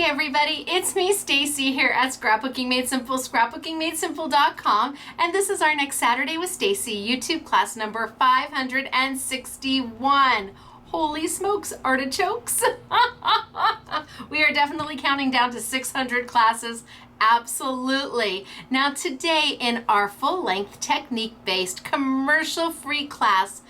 Hey everybody, it's me Stacy here at Scrapbooking Made Simple, scrapbookingmadesimple.com, and this is our next Saturday with Stacy YouTube class number 561. Holy smokes, artichokes. We are definitely counting down to 600 classes. Absolutely. Now today in our full-length technique-based commercial-free class,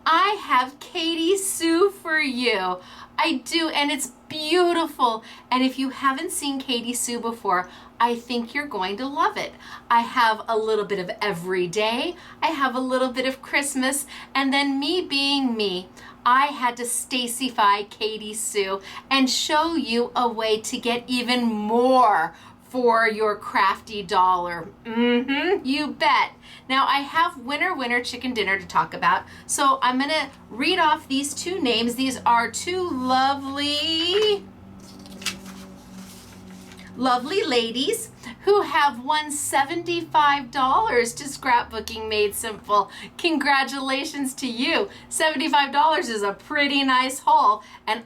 I have Katy Sue for you. I do, and it's beautiful. And if you haven't seen Katy Sue before, I think you're going to love it. I have a little bit of every day, I have a little bit of Christmas, and then me being me, I had to Stacyfy Katy Sue and show you a way to get even more for your crafty dollar. You bet. Now I have winner chicken dinner to talk about, so I'm gonna read off these two names. These are two lovely ladies who have won $75 to Scrapbooking Made Simple. Congratulations to you. $75 is a pretty nice haul, and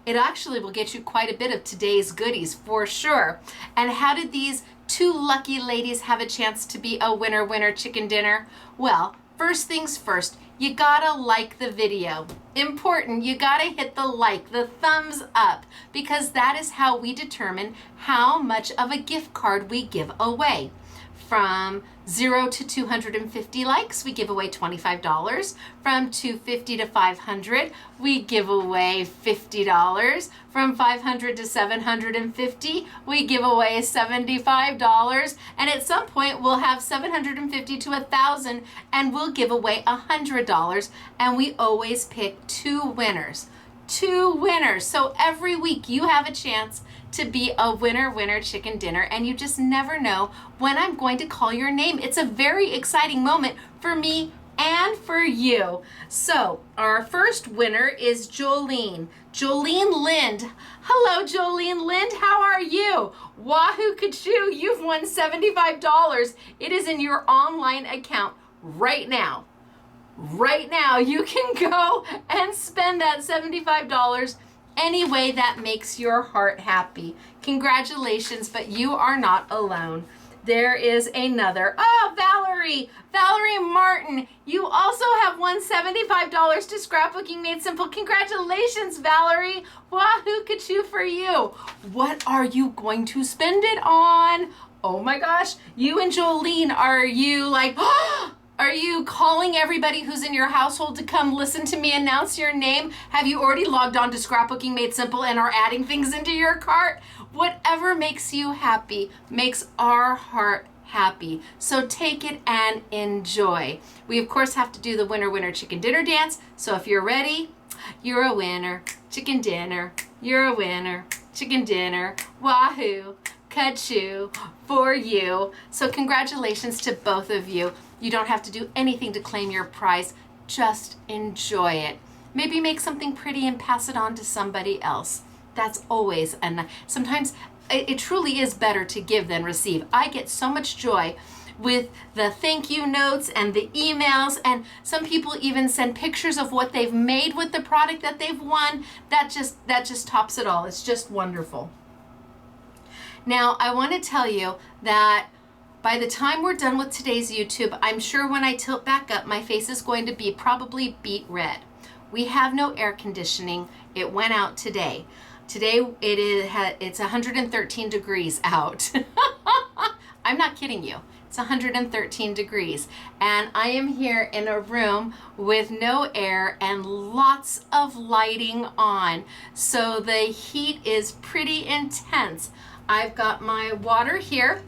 it actually will get you quite a bit of today's goodies for sure. And how did these two lucky ladies have a chance to be a winner chicken dinner? Well, first things first, you gotta like the video. Important, you gotta hit the like, the thumbs up, because that is how we determine how much of a gift card we give away. From 0 to 250 likes, we give away $25. From 250 to 500, we give away $50. From 500 to 750, we give away $75. And at some point, we'll have 750 to 1,000, and we'll give away $100. And we always pick two winners. So every week you have a chance to be a winner chicken dinner, and you just never know when I'm going to call your name. It's a very exciting moment for me and for you. So our first winner is Jolene Lind. Hello, Jolene Lind, how are you? Wahoo Kachoo, you've won $75. It is in your online account right now. Right now, you can go and spend that $75 any way that makes your heart happy. Congratulations, but you are not alone. There is another. Oh, Valerie Martin, you also have won $75 to Scrapbooking Made Simple. Congratulations, Valerie. Wahoo Kachoo for you. What are you going to spend it on? Oh my gosh, you and Jolene, are you like, are you calling everybody who's in your household to come listen to me announce your name? Have you already logged on to Scrapbooking Made Simple and are adding things into your cart? Whatever makes you happy makes our heart happy. So take it and enjoy. We of course have to do the winner chicken dinner dance. So if you're ready, you're a winner, chicken dinner. You're a winner, chicken dinner. Wahoo, kachoo for you. So congratulations to both of you. You don't have to do anything to claim your prize. Just enjoy it. Maybe make something pretty and pass it on to somebody else. That's always, and sometimes it truly is better to give than receive. I get so much joy with the thank you notes and the emails, and some people even send pictures of what they've made with the product that they've won. That just tops it all. It's just wonderful. Now, I want to tell you that by the time we're done with today's YouTube, I'm sure when I tilt back up, my face is going to be probably beet red. We have no air conditioning. It went out today. Today it's 113 degrees out. I'm not kidding you. It's 113 degrees. And I am here in a room with no air and lots of lighting on. So the heat is pretty intense. I've got my water here,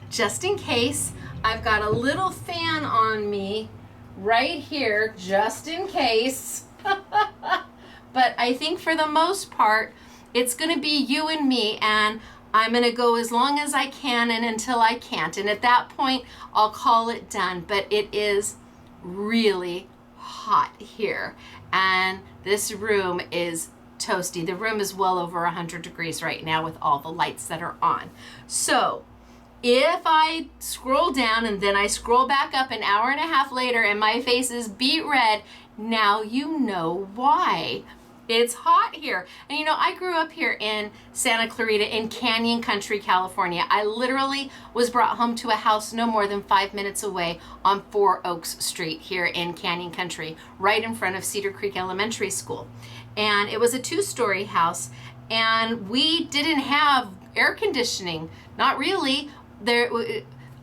just in case. I've got a little fan on me right here, just in case. But I think for the most part, it's gonna be you and me, and I'm gonna go as long as I can and until I can't. And at that point, I'll call it done. But it is really hot here, and this room is toasty. The room is well over 100 degrees right now with all the lights that are on. So if I scroll down and then I scroll back up an hour and a half later and my face is beet red, now you know why. It's hot here. And you know, I grew up here in Santa Clarita in Canyon Country, California. I literally was brought home to a house no more than 5 minutes away on 4 Oaks Street here in Canyon Country, right in front of Cedar Creek Elementary School. And it was a 2-story house, and we didn't have air conditioning. Not really.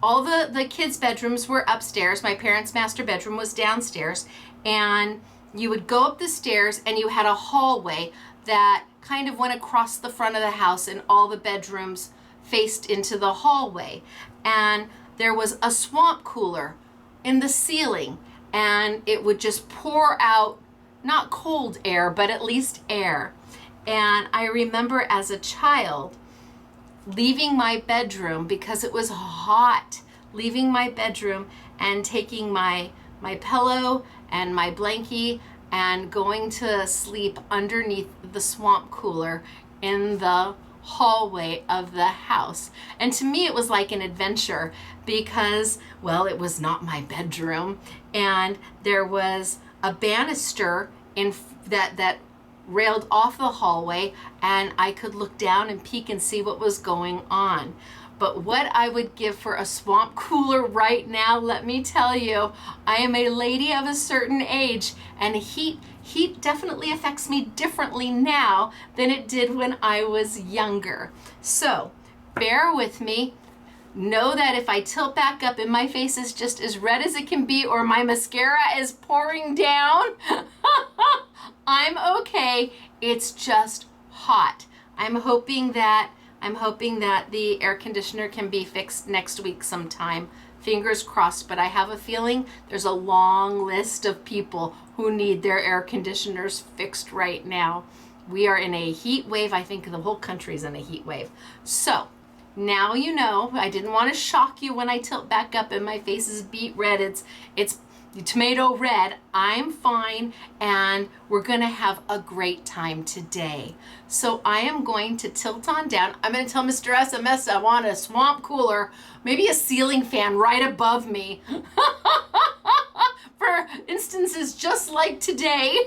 All the kids' bedrooms were upstairs. My parents' master bedroom was downstairs, and you would go up the stairs and you had a hallway that kind of went across the front of the house, and all the bedrooms faced into the hallway. And there was a swamp cooler in the ceiling, and it would just pour out, not cold air, but at least air. And I remember as a child leaving my bedroom because it was hot, leaving my bedroom and taking my pillow and my blankie and going to sleep underneath the swamp cooler in the hallway of the house. And to me, it was like an adventure because, well, it was not my bedroom, and there was a banister in that railed off the hallway, and I could look down and peek and see what was going on. But what I would give for a swamp cooler right now, let me tell you, I am a lady of a certain age, and heat definitely affects me differently now than it did when I was younger. So bear with me. Know that if I tilt back up and my face is just as red as it can be, or my mascara is pouring down, I'm okay. It's just hot. I'm hoping that the air conditioner can be fixed next week sometime. Fingers crossed, but I have a feeling there's a long list of people who need their air conditioners fixed right now. We are in a heat wave. I think the whole country's in a heat wave. So now you know. I didn't want to shock you when I tilt back up and my face is beet red. It's tomato red. I'm fine, and we're gonna have a great time today. So I am going to tilt on down. I'm gonna tell Mr. SMS I want a swamp cooler, maybe a ceiling fan right above me for instances just like today.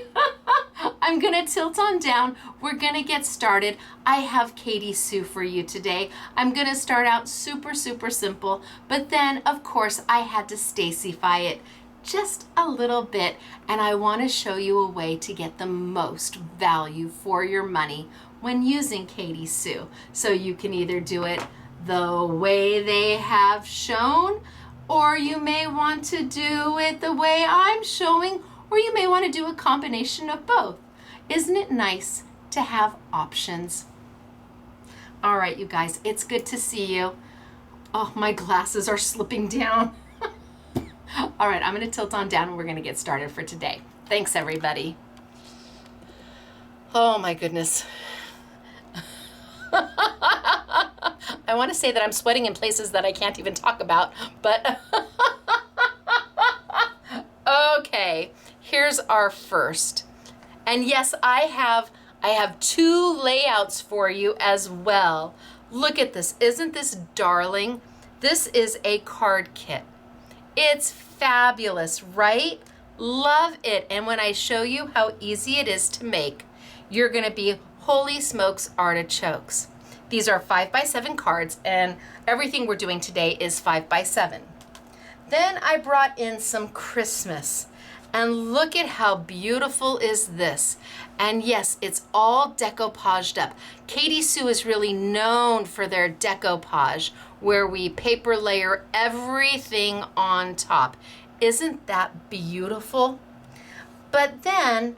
I'm gonna tilt on down. We're gonna get started. I have Katy Sue for you today. I'm gonna start out super simple, but then of course I had to Stacyfy it just a little bit, and I want to show you a way to get the most value for your money when using Katy Sue. So you can either do it the way they have shown, or you may want to do it the way I'm showing, or you may want to do a combination of both. Isn't it nice to have options? All right, you guys, it's good to see you. Oh, my glasses are slipping down. All right, I'm going to tilt on down and we're going to get started for today. Thanks, everybody. Oh, my goodness. I want to say that I'm sweating in places that I can't even talk about, but okay, here's our first. And yes, I have 2 layouts for you as well. Look at this. Isn't this darling? This is a card kit. It's fabulous, right? Love it. And when I show you how easy it is to make, you're gonna be, holy smokes, artichokes. These are 5x7 cards, and everything we're doing today is 5x7. Then I brought in some Christmas, and look at how beautiful is this. And yes, it's all decoupaged up. Katy Sue is really known for their decoupage, where we paper layer everything on top. Isn't that beautiful? But then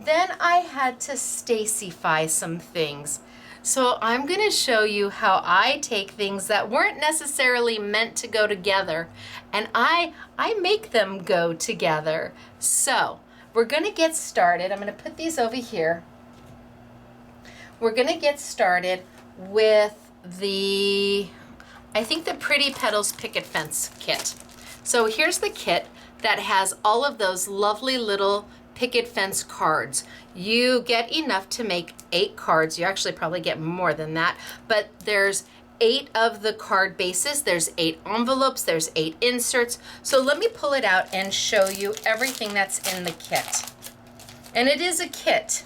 I had to Stacyfy some things. So I'm going to show you how I take things that weren't necessarily meant to go together, and I make them go together. So we're going to get started. I'm going to put these over here. We're going to get started with I think the Pretty Petals Picket Fence kit. So here's the kit that has all of those lovely little picket fence cards. You get enough to make 8 cards. You actually probably get more than that, but there's 8 of the card bases. There's 8 envelopes. There's 8 inserts. So let me pull it out and show you everything that's in the kit. And it is a kit.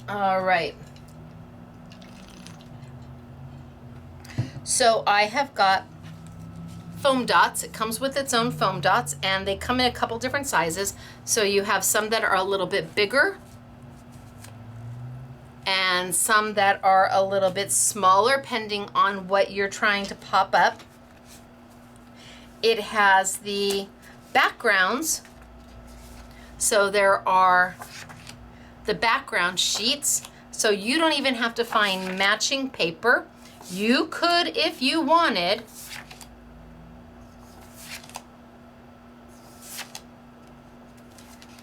All right. So I have got foam dots. It comes with its own foam dots, and they come in a couple different sizes. So you have some that are a little bit bigger and some that are a little bit smaller, depending on what you're trying to pop up. It has the backgrounds. So there are the background sheets. So you don't even have to find matching paper. You could, if you wanted,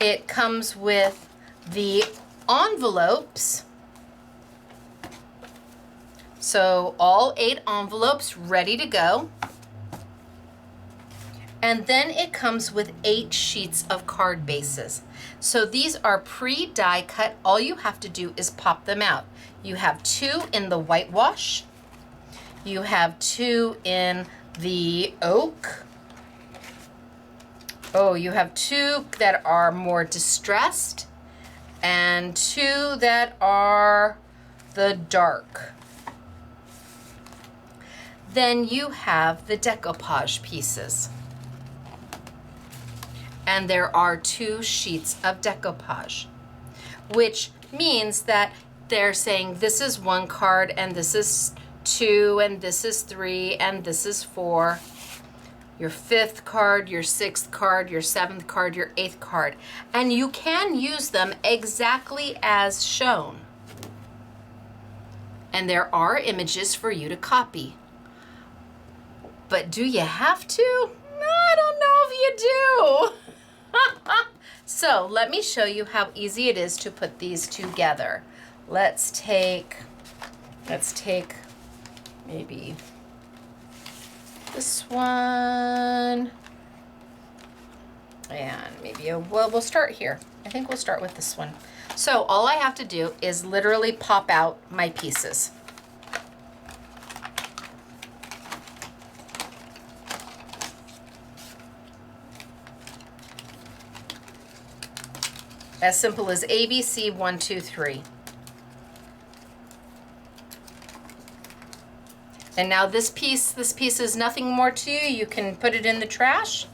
it comes with the envelopes. So all 8 envelopes ready to go. And then it comes with 8 sheets of card bases. So these are pre-die cut. All you have to do is pop them out. You have 2 in the whitewash. You have 2 in the oak. Oh, you have 2 that are more distressed and 2 that are the dark. Then you have the decoupage pieces. And there are 2 sheets of decoupage, which means that they're saying this is 1 card and this is 2 and this is 3 and this is 4. Your 5th card, your 6th card, your 7th card, your 8th card. And you can use them exactly as shown. And there are images for you to copy. But do you have to? I don't know if you do. So let me show you how easy it is to put these together. Let's take maybe this one, and maybe we'll start here. I think we'll start with this one. So all I have to do is literally pop out my pieces. As simple as ABC 1, 2, 3. And now this piece is nothing more to you. You can put it in the trash.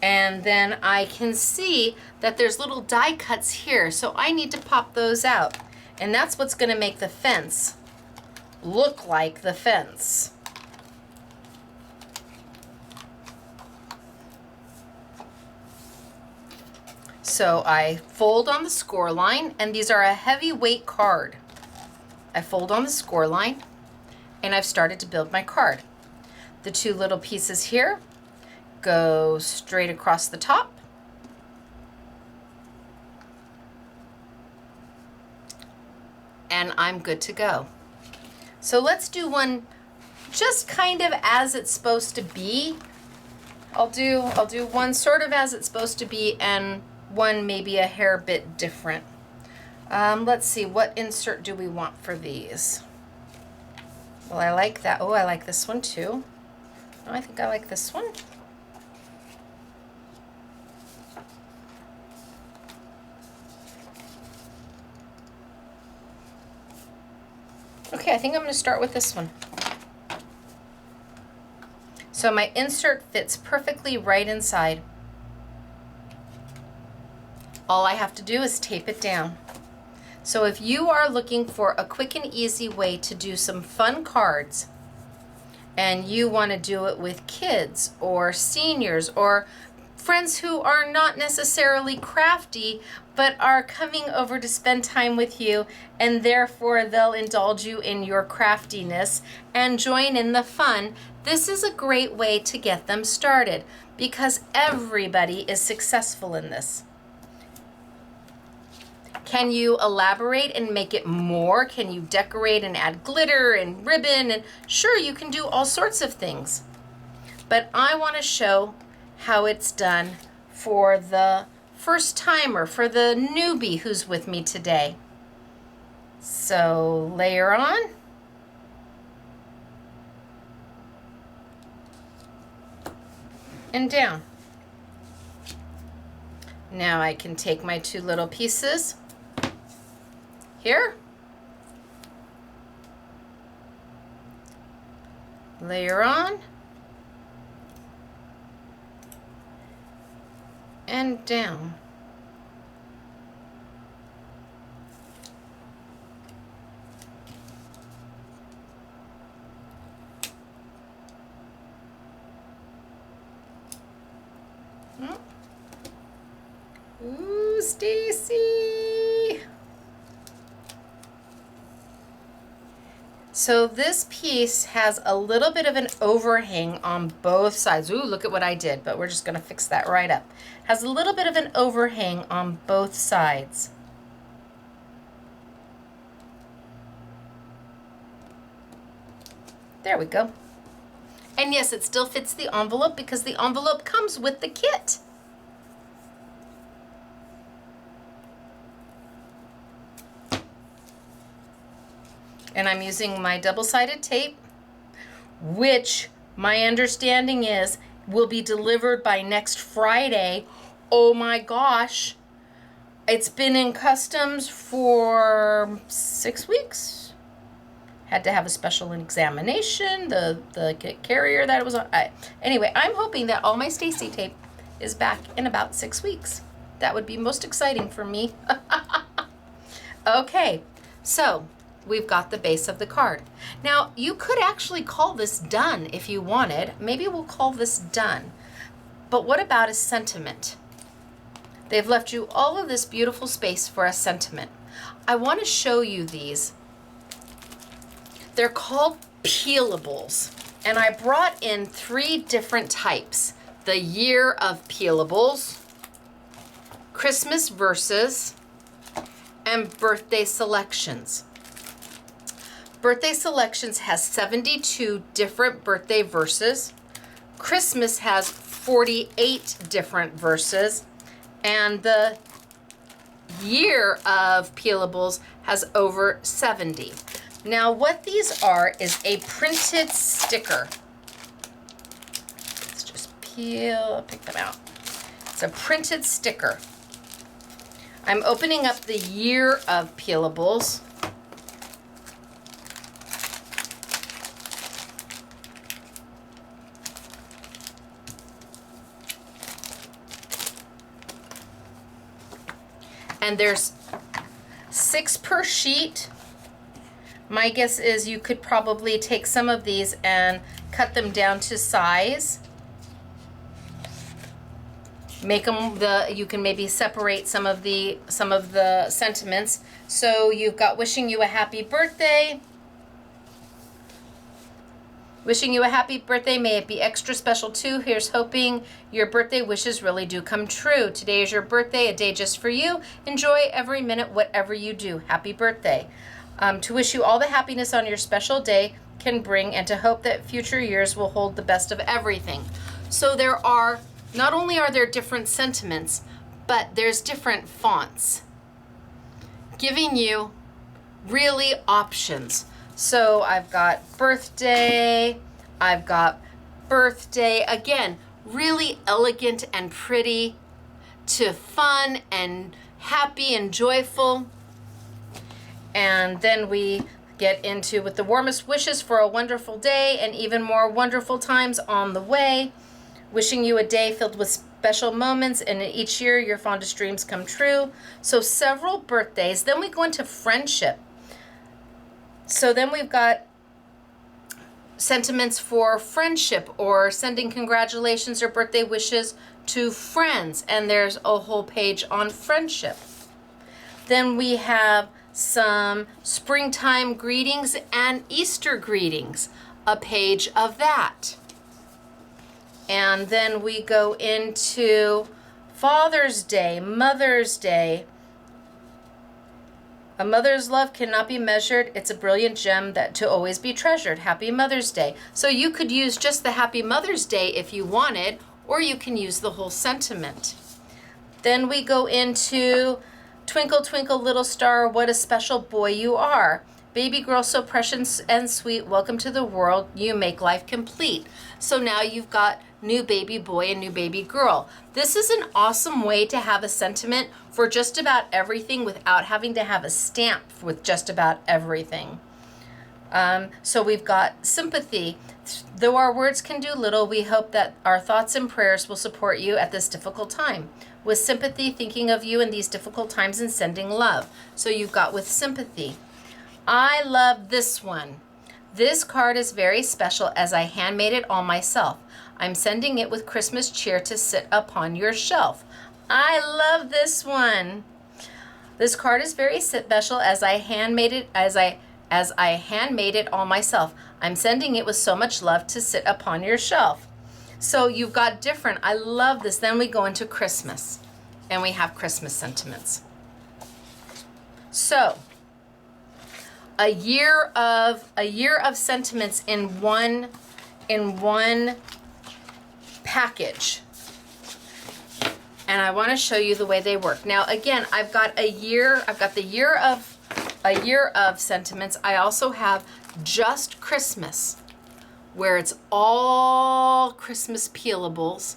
And then I can see that there's little die cuts here, so I need to pop those out. And that's what's gonna make the fence look like the fence. So I fold on the score line, and these are a heavyweight card. I fold on the score line, and I've started to build my card. The 2 little pieces here go straight across the top. And I'm good to go. So let's do one just kind of as it's supposed to be. I'll do one sort of as it's supposed to be, and one maybe a hair bit different. Let's see, what insert do we want for these? Well, I like that. Oh, I like this one too. Oh, I think I like this one. Okay, I think I'm going to start with this one. So my insert fits perfectly right inside. All I have to do is tape it down. So if you are looking for a quick and easy way to do some fun cards, and you want to do it with kids or seniors or friends who are not necessarily crafty but are coming over to spend time with you, and therefore they'll indulge you in your craftiness and join in the fun, this is a great way to get them started, because everybody is successful in this. Can you elaborate and make it more? Can you decorate and add glitter and ribbon? And sure, you can do all sorts of things. But I want to show how it's done for the first timer, for the newbie who's with me today. So layer on. And down. Now I can take my 2 little pieces here. Layer on. And down. Ooh, Stacy. So this piece has a little bit of an overhang on both sides. Ooh, look at what I did, but we're just gonna fix that right up. Has a little bit of an overhang on both sides. There we go. And yes, it still fits the envelope because the envelope comes with the kit. And I'm using my double-sided tape, which my understanding is will be delivered by next Friday. Oh my gosh. It's been in customs for 6 weeks. Had to have a special examination, the carrier that it was on. Anyway, I'm hoping that all my Stacy tape is back in about 6 weeks. That would be most exciting for me. Okay, so we've got the base of the card. Now, you could actually call this done if you wanted. Maybe we'll call this done. But what about a sentiment? They've left you all of this beautiful space for a sentiment. I want to show you these. They're called peelables. And I brought in 3 different types. The year of peelables, Christmas verses, and birthday selections. Birthday selections has 72 different birthday verses. Christmas has 48 different verses. And the year of peelables has over 70. Now what these are is a printed sticker. Let's just pick them out. It's a printed sticker. I'm opening up the year of peelables. And there's 6 per sheet. My guess is you could probably take some of these and cut them down to size. Make them you can maybe separate some of the sentiments. So you've got wishing you a happy birthday. Wishing you a happy birthday, may it be extra special too. Here's hoping your birthday wishes really do come true. Today is your birthday, a day just for you. Enjoy every minute, whatever you do. Happy birthday. To wish you all the happiness on your special day can bring, and to hope that future years will hold the best of everything. So there are, not only are there different sentiments, but there's different fonts, giving you really options. So I've got birthday, I've got birthday, again, really elegant and pretty to fun and happy and joyful. And then we get into with the warmest wishes for a wonderful day and even more wonderful times on the way. Wishing you a day filled with special moments, and in each year your fondest dreams come true. So several birthdays. Then we go into friendship. So then we've got sentiments for friendship or sending congratulations or birthday wishes to friends. And there's a whole page on friendship. Then we have some springtime greetings and Easter greetings, a page of that. And then we go into Father's Day, Mother's Day. A mother's love cannot be measured. It's a brilliant gem that to always be treasured. Happy Mother's Day. So you could use just the Happy Mother's Day if you wanted, or you can use the whole sentiment. Then we go into Twinkle, twinkle, little star, what a special boy you are. Baby girl so precious and sweet, welcome to the world, you make life complete. So now you've got new baby boy and new baby girl. This is an awesome way to have a sentiment for just about everything without having to have a stamp with just about everything. So we've got sympathy. Though our words can do little, we hope that our thoughts and prayers will support you at this difficult time. With sympathy, thinking of you in these difficult times and sending love. So you've got with sympathy. I love this one. This card is very special as I handmade it all myself. I'm sending it with Christmas cheer to sit upon your shelf. I love this one. This card is very special as I handmade it handmade it all myself. I'm sending it with so much love to sit upon your shelf. So you've got different. I love this. Then we go into Christmas and we have Christmas sentiments. So a year of sentiments in one package. And I want to show you the way they work. Now again, I've got the year of sentiments. I also have just Christmas, where it's all Christmas peelables,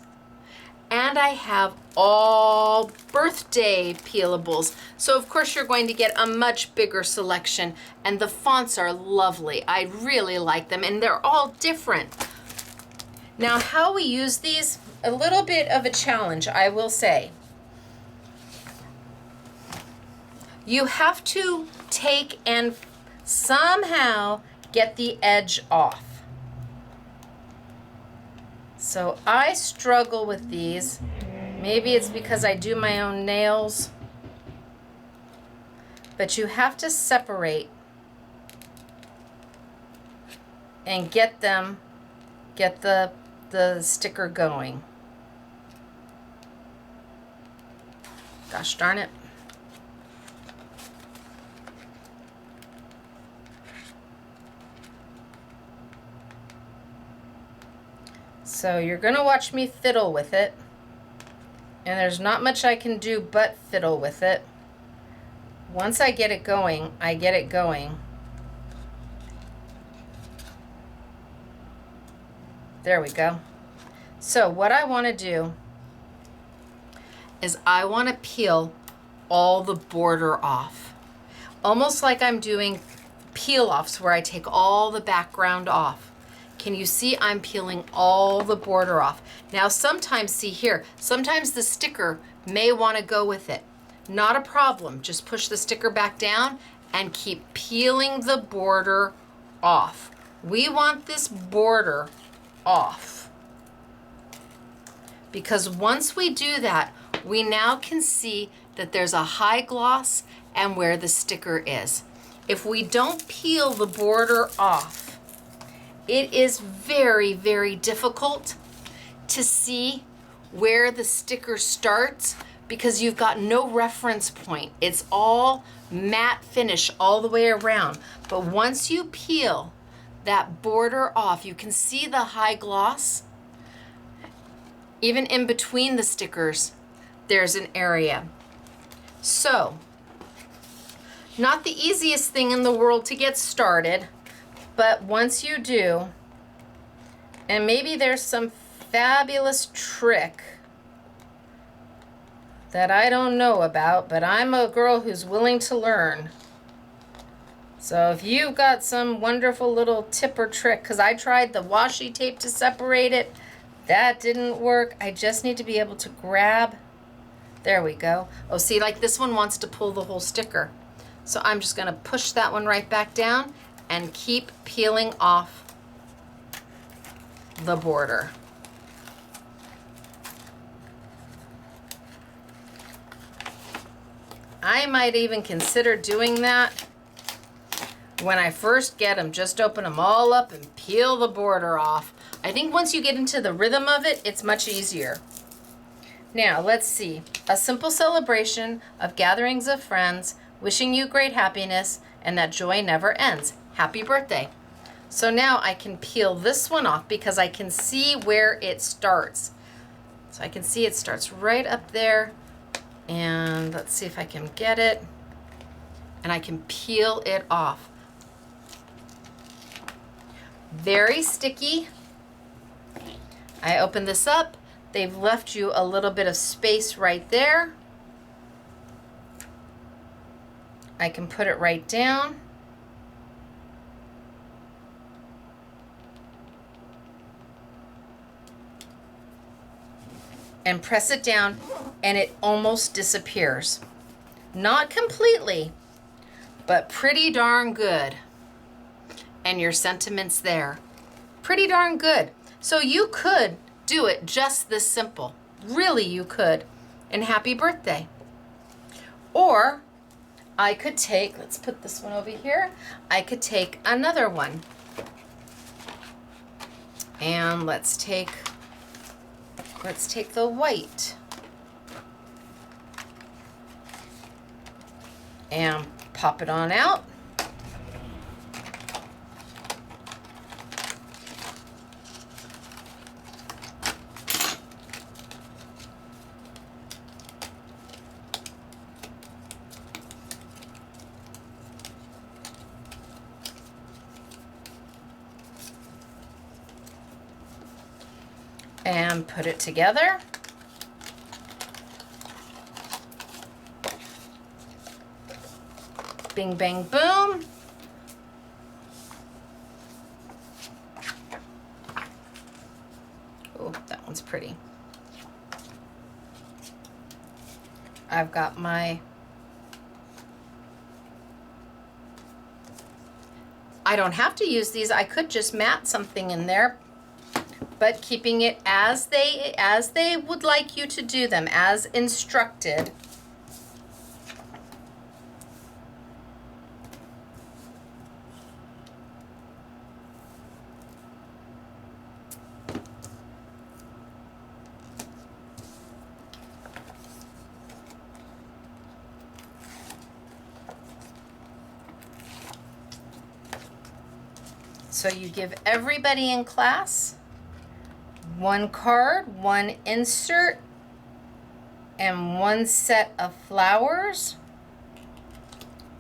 and I have all birthday peelables. So of course you're going to get a much bigger selection, and the fonts are lovely. I really like them, and they're all different. Now how we use these, a little bit of a challenge, I will say. You have to take and somehow get the edge off. So I struggle with these. Maybe it's because I do my own nails. But you have to separate and get the sticker going. Gosh darn it. So you're gonna watch me fiddle with it, and there's not much I can do but fiddle with it. Once I get it going, I get it going. There we go. So what I want to do is I want to peel all the border off. Almost like I'm doing peel-offs where I take all the background off. Can you see I'm peeling all the border off? Now sometimes, see here, sometimes the sticker may want to go with it. Not a problem. Just push the sticker back down and keep peeling the border off. We want this border off. Because once we do that, we now can see that there's a high gloss and where the sticker is. If we don't peel the border off, it is very, very difficult to see where the sticker starts because you've got no reference point. It's all matte finish all the way around. But once you peel that border off, you can see the high gloss. Even in between the stickers, there's an area. So, not the easiest thing in the world to get started, but once you do, and maybe there's some fabulous trick that I don't know about, but I'm a girl who's willing to learn. So if you've got some wonderful little tip or trick, because I tried the washi tape to separate it, that didn't work. I just need to be able to grab. There we go. Oh, see, like this one wants to pull the whole sticker. So I'm just going to push that one right back down and keep peeling off the border. I might even consider doing that when I first get them. Just open them all up and peel the border off. I think once you get into the rhythm of it, it's much easier. Now, let's see. A simple celebration of gatherings of friends, wishing you great happiness and that joy never ends. Happy birthday. So now I can peel this one off because I can see where it starts. So I can see it starts right up there. And let's see if I can get it. And I can peel it off. Very sticky. I open this up. They've left you a little bit of space right there. I can put it right down. And press it down, and it almost disappears. Not completely, but pretty darn good. And your sentiment's there. Pretty darn good. So you could do it just this simple. Really, you could. And happy birthday. Or I could take, let's put this one over here. I could take another one. And let's take the white. And pop it on out. And put it together. Bing, bang, boom. Oh, that one's pretty. I've got my, I don't have to use these. I could just mat something in there, but keeping it as they would like you to do them, as instructed. So you give everybody in class one card, one insert, and one set of flowers.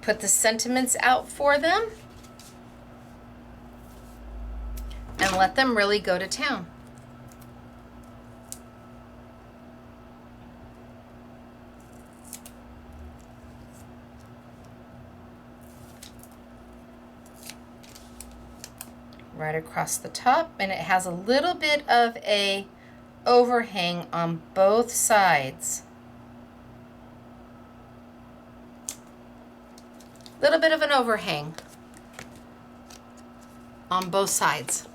Put the sentiments out for them and let them really go to town. Right across the top, and it has a little bit of a overhang on both sides. Little bit of an overhang on both sides.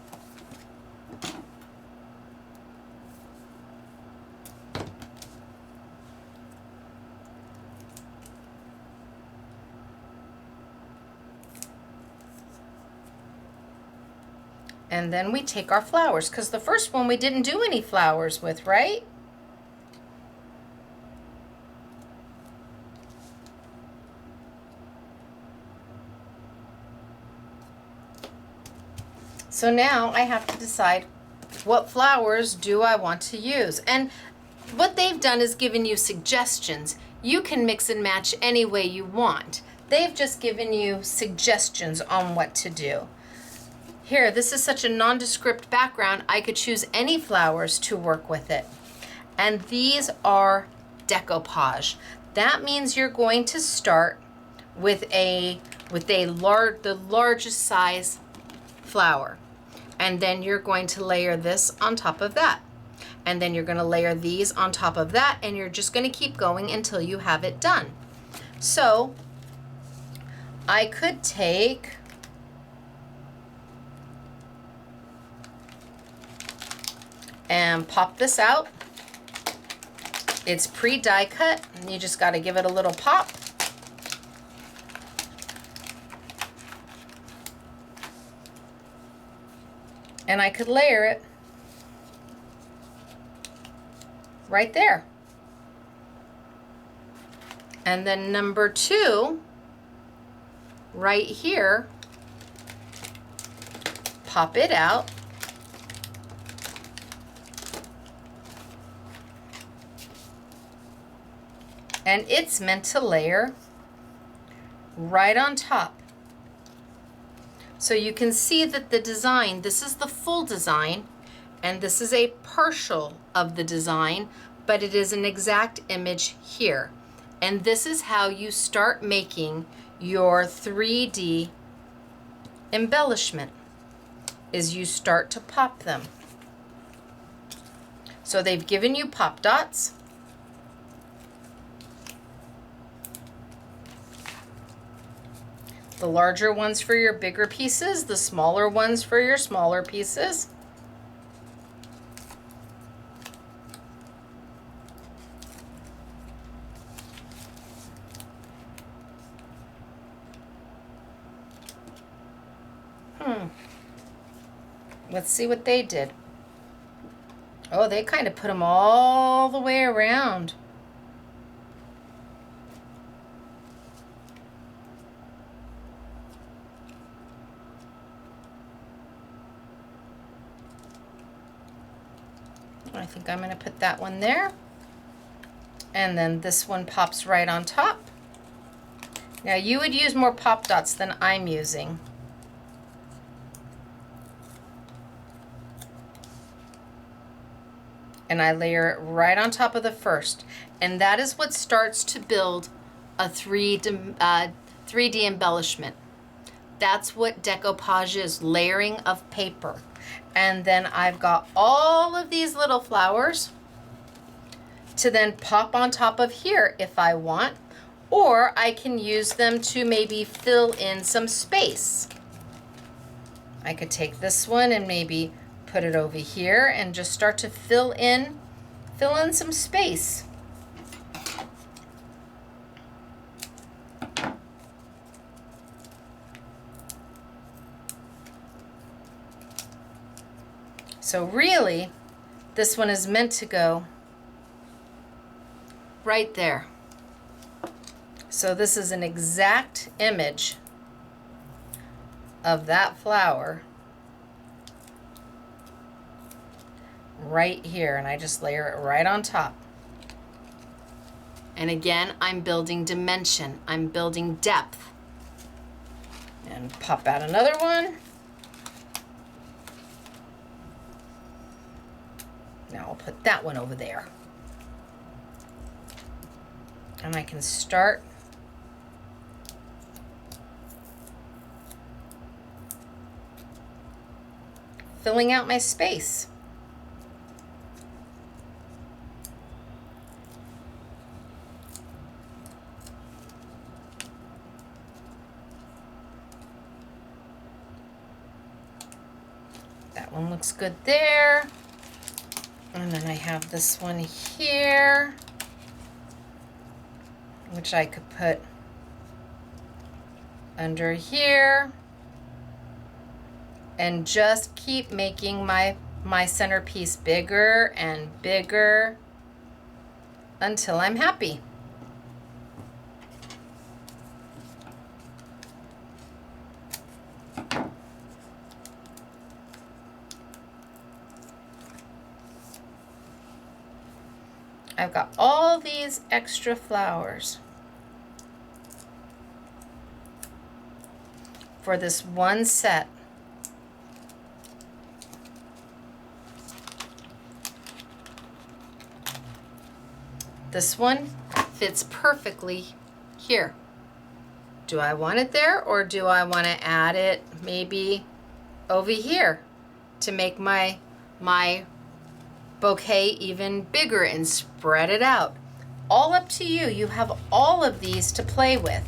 And then we take our flowers, because the first one we didn't do any flowers with, right? So now I have to decide what flowers do I want to use. And what they've done is given you suggestions. You can mix and match any way you want. They've just given you suggestions on what to do. Here, this is such a nondescript background, I could choose any flowers to work with it. And these are decoupage. That means you're going to start with the largest size flower. And then you're going to layer this on top of that. And then you're going to layer these on top of that, and you're just going to keep going until you have it done. So I could take and pop this out. It's pre-die cut, and you just got to give it a little pop. And I could layer it right there. And then number 2, right here, pop it out. And it's meant to layer right on top. So you can see that the design, this is the full design, And this is a partial of the design, but it is an exact image here. And this is how you start making your 3D embellishment, is you start to pop them. So they've given you pop dots. The larger ones for your bigger pieces, the smaller ones for your smaller pieces. Let's see what they did. Oh, they kind of put them all the way around. I think I'm going to put that one there. And then this one pops right on top. Now you would use more pop dots than I'm using. And I layer it right on top of the first. And that is what starts to build a 3D embellishment. That's what decoupage is, layering of paper. And then I've got all of these little flowers to then pop on top of here if I want, or I can use them to maybe fill in some space. I could take this one and maybe put it over here and just start to fill in some space. So really, this one is meant to go right there. So this is an exact image of that flower right here, and I just layer it right on top. And again, I'm building dimension, I'm building depth. And pop out another one. Now I'll put that one over there. And I can start filling out my space. That one looks good there. And then I have this one here, which I could put under here, and just keep making my centerpiece bigger and bigger until I'm happy. I've got all these extra flowers for this one set. This one fits perfectly here. Do I want it there, or do I want to add it maybe over here to make my bouquet even bigger and spread it out? All up to you. You have all of these to play with.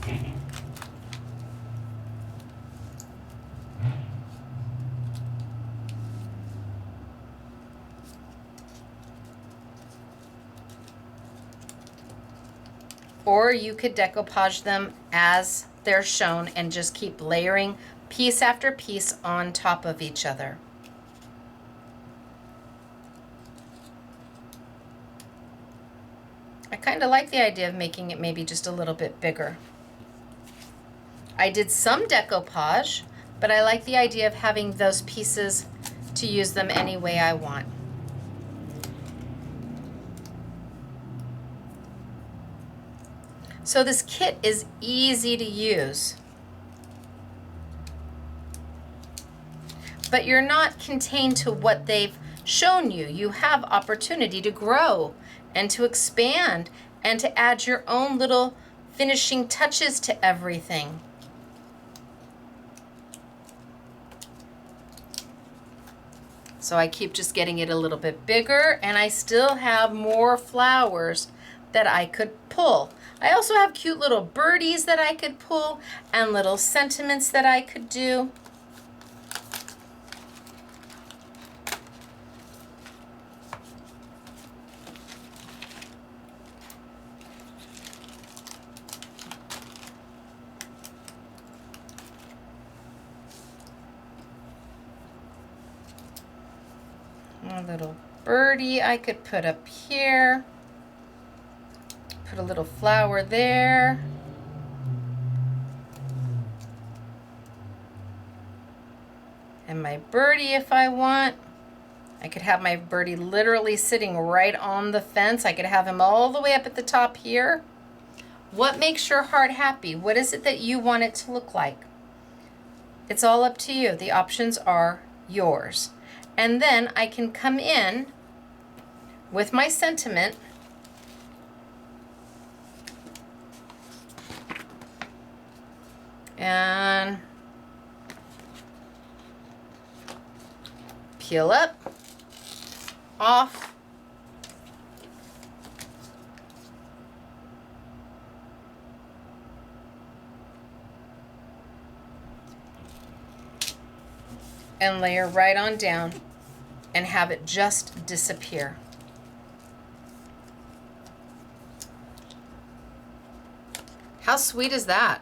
Or you could decoupage them as they're shown and just keep layering piece after piece on top of each other. I kind of like the idea of making it maybe just a little bit bigger. I did some decoupage, but I like the idea of having those pieces to use them any way I want. So this kit is easy to use, but you're not contained to what they've shown you. You have opportunity to grow and to expand and to add your own little finishing touches to everything. So I keep just getting it a little bit bigger, and I still have more flowers that I could pull. I also have cute little birdies that I could pull and little sentiments that I could do. A little birdie I could put up here. Put a little flower there. And my birdie if I want. I could have my birdie literally sitting right on the fence. I could have him all the way up at the top here. What makes your heart happy? What is it that you want it to look like? It's all up to you. The options are yours. And then I can come in with my sentiment and peel up, off, and layer right on down and have it just disappear. How sweet is that?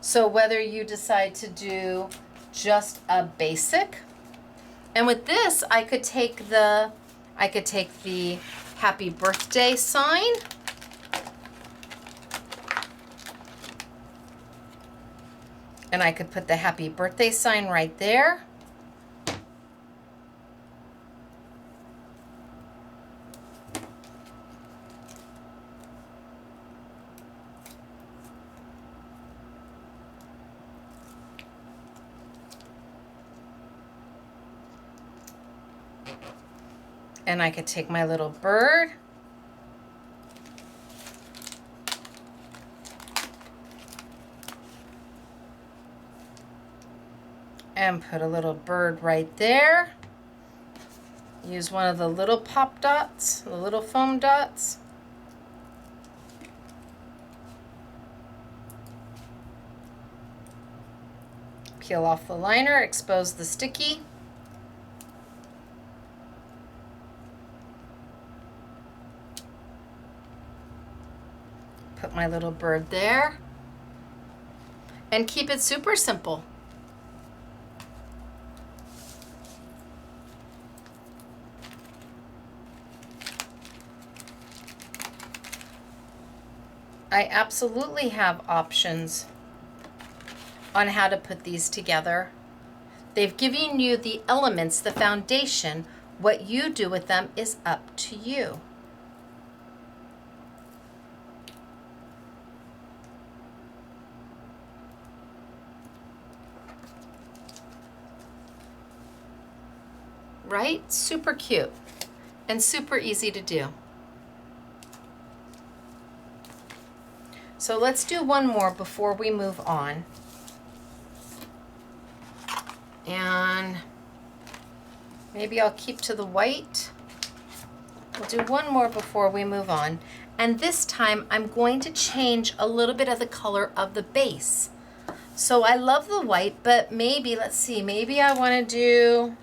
So whether you decide to do just a basic, and with this I could take the happy birthday sign, and I could put the happy birthday sign right there. And I could take my little bird and put a little bird right there. Use one of the little pop dots, the little foam dots. Peel off the liner, expose the sticky. Put my little bird there. And keep it super simple. I absolutely have options on how to put these together. They've given you the elements, the foundation. What you do with them is up to you. Right? Super cute and super easy to do. So let's do one more before we move on. And maybe I'll keep to the white. We'll do one more before we move on. And this time I'm going to change a little bit of the color of the base. So I love the white, but maybe, let's see, maybe I want to do,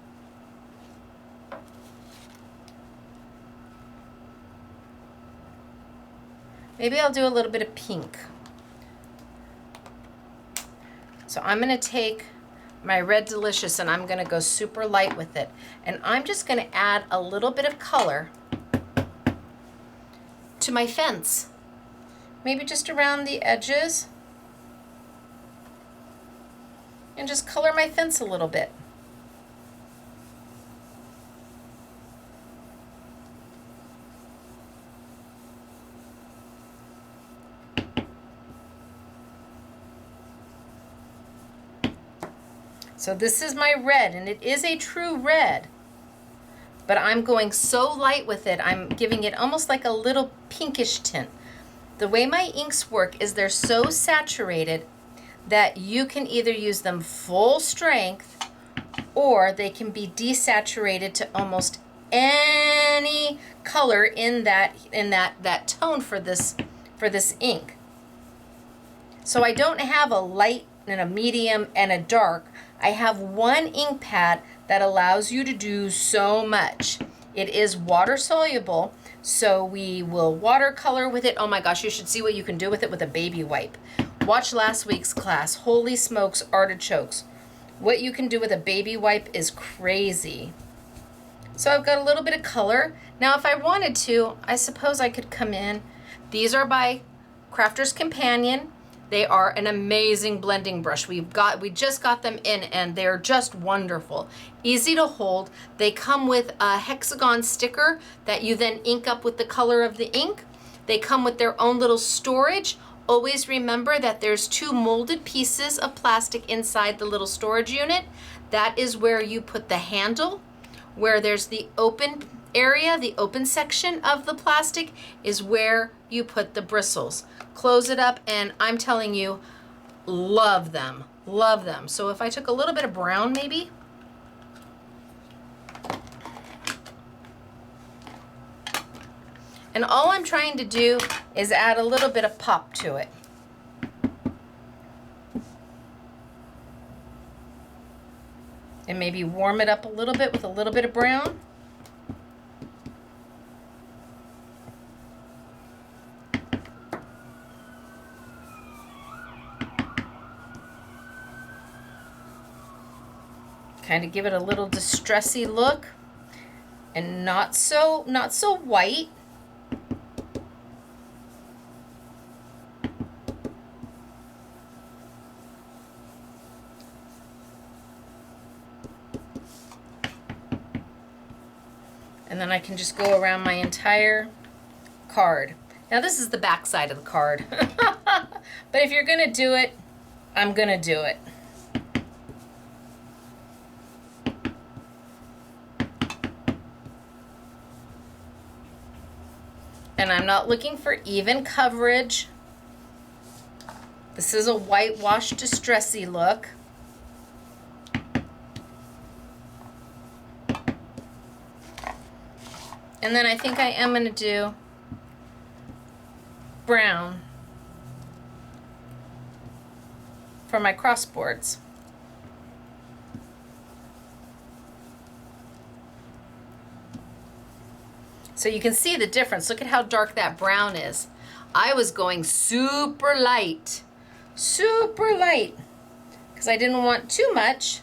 maybe I'll do a little bit of pink. So I'm going to take my Red Delicious and I'm going to go super light with it. And I'm just going to add a little bit of color to my fence. Maybe just around the edges. And just color my fence a little bit. So this is my red, and it is a true red. But I'm going so light with it, I'm giving it almost like a little pinkish tint. The way my inks work is they're so saturated that you can either use them full strength or they can be desaturated to almost any color in that tone for this ink. So I don't have a light and a medium and a dark. I have one ink pad that allows you to do so much. It is water soluble, so we will watercolor with it. Oh my gosh, you should see what you can do with it with a baby wipe. Watch last week's class, Holy Smokes Artichokes. What you can do with a baby wipe is crazy. So I've got a little bit of color. Now if I wanted to, I suppose I could come in. These are by Crafter's Companion. They are an amazing blending brush. We just got them in and they're just wonderful. Easy to hold. They come with a hexagon sticker that you then ink up with the color of the ink. They come with their own little storage. Always remember that there's 2 molded pieces of plastic inside the little storage unit. That is where you put the handle. Where there's the open area, the open section of the plastic is where you put the bristles. Close it up, and I'm telling you, love them, love them. So if I took a little bit of brown maybe, and all I'm trying to do is add a little bit of pop to it. And maybe warm it up a little bit with a little bit of brown. Kind of give it a little distressy look, and not so white. And then I can just go around my entire card. Now this is the back side of the card. But if you're gonna do it, I'm gonna do it. And I'm not looking for even coverage. This is a whitewash distressy look. And then I think I am going to do brown for my crossboards. So you can see the difference. Look at how dark that brown is. I was going super light, because I didn't want too much,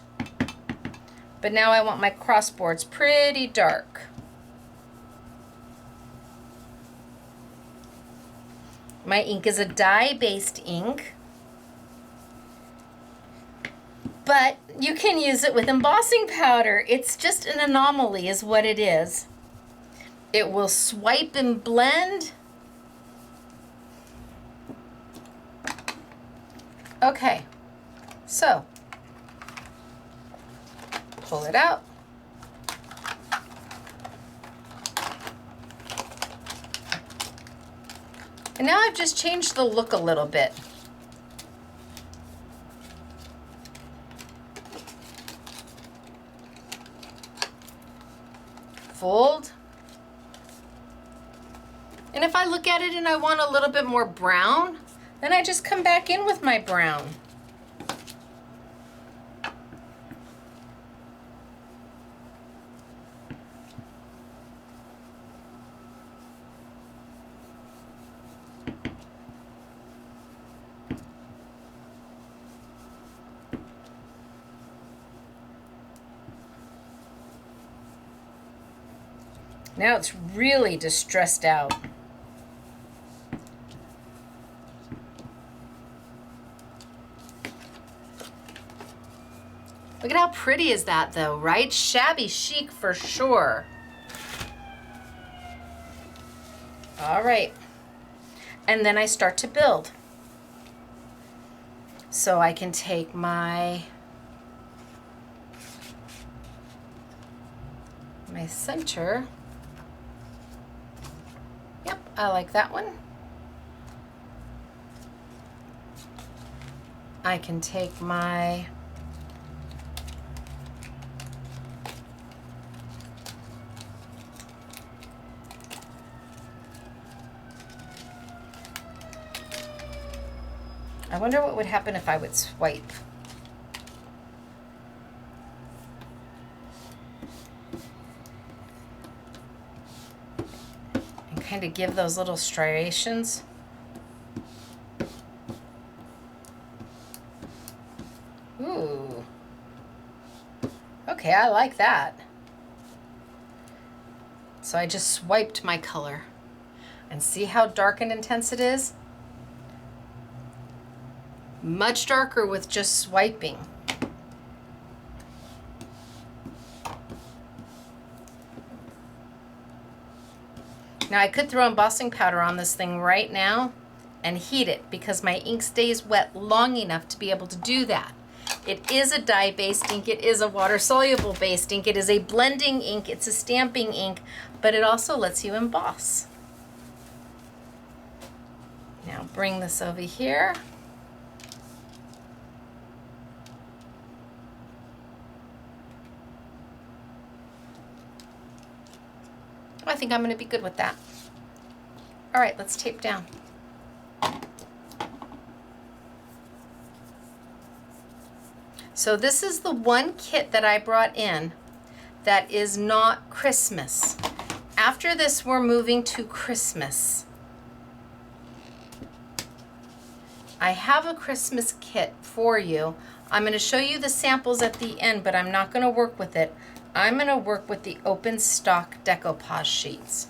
but now I want my crossboards pretty dark. My ink is a dye-based ink, but you can use it with embossing powder. It's just an anomaly is what it is. It will swipe and blend. Okay, so pull it out. And now I've just changed the look a little bit. Fold. And if I look at it and I want a little bit more brown, then I just come back in with my brown. Now it's really distressed out. Look at how pretty is that though, right? Shabby chic for sure. All right. And then I start to build. So I can take my my center. Yep, I like that one. I can take my I wonder what would happen if I would swipe. And kind of give those little striations. Ooh. Okay, I like that. So I just swiped my color. And see how dark and intense it is? Much darker with just swiping. Now I could throw embossing powder on this thing right now and heat it because my ink stays wet long enough to be able to do that. It is a dye-based ink, it is a water-soluble based ink, it is a blending ink, it's a stamping ink, but it also lets you emboss. Now bring this over here. I think I'm going to be good with that. All right, let's tape down. So this is the one kit that I brought in that is not Christmas. After this, we're moving to Christmas. I have a Christmas kit for you. I'm going to show you the samples at the end, but I'm not going to work with it. I'm going to work with the open stock decoupage sheets.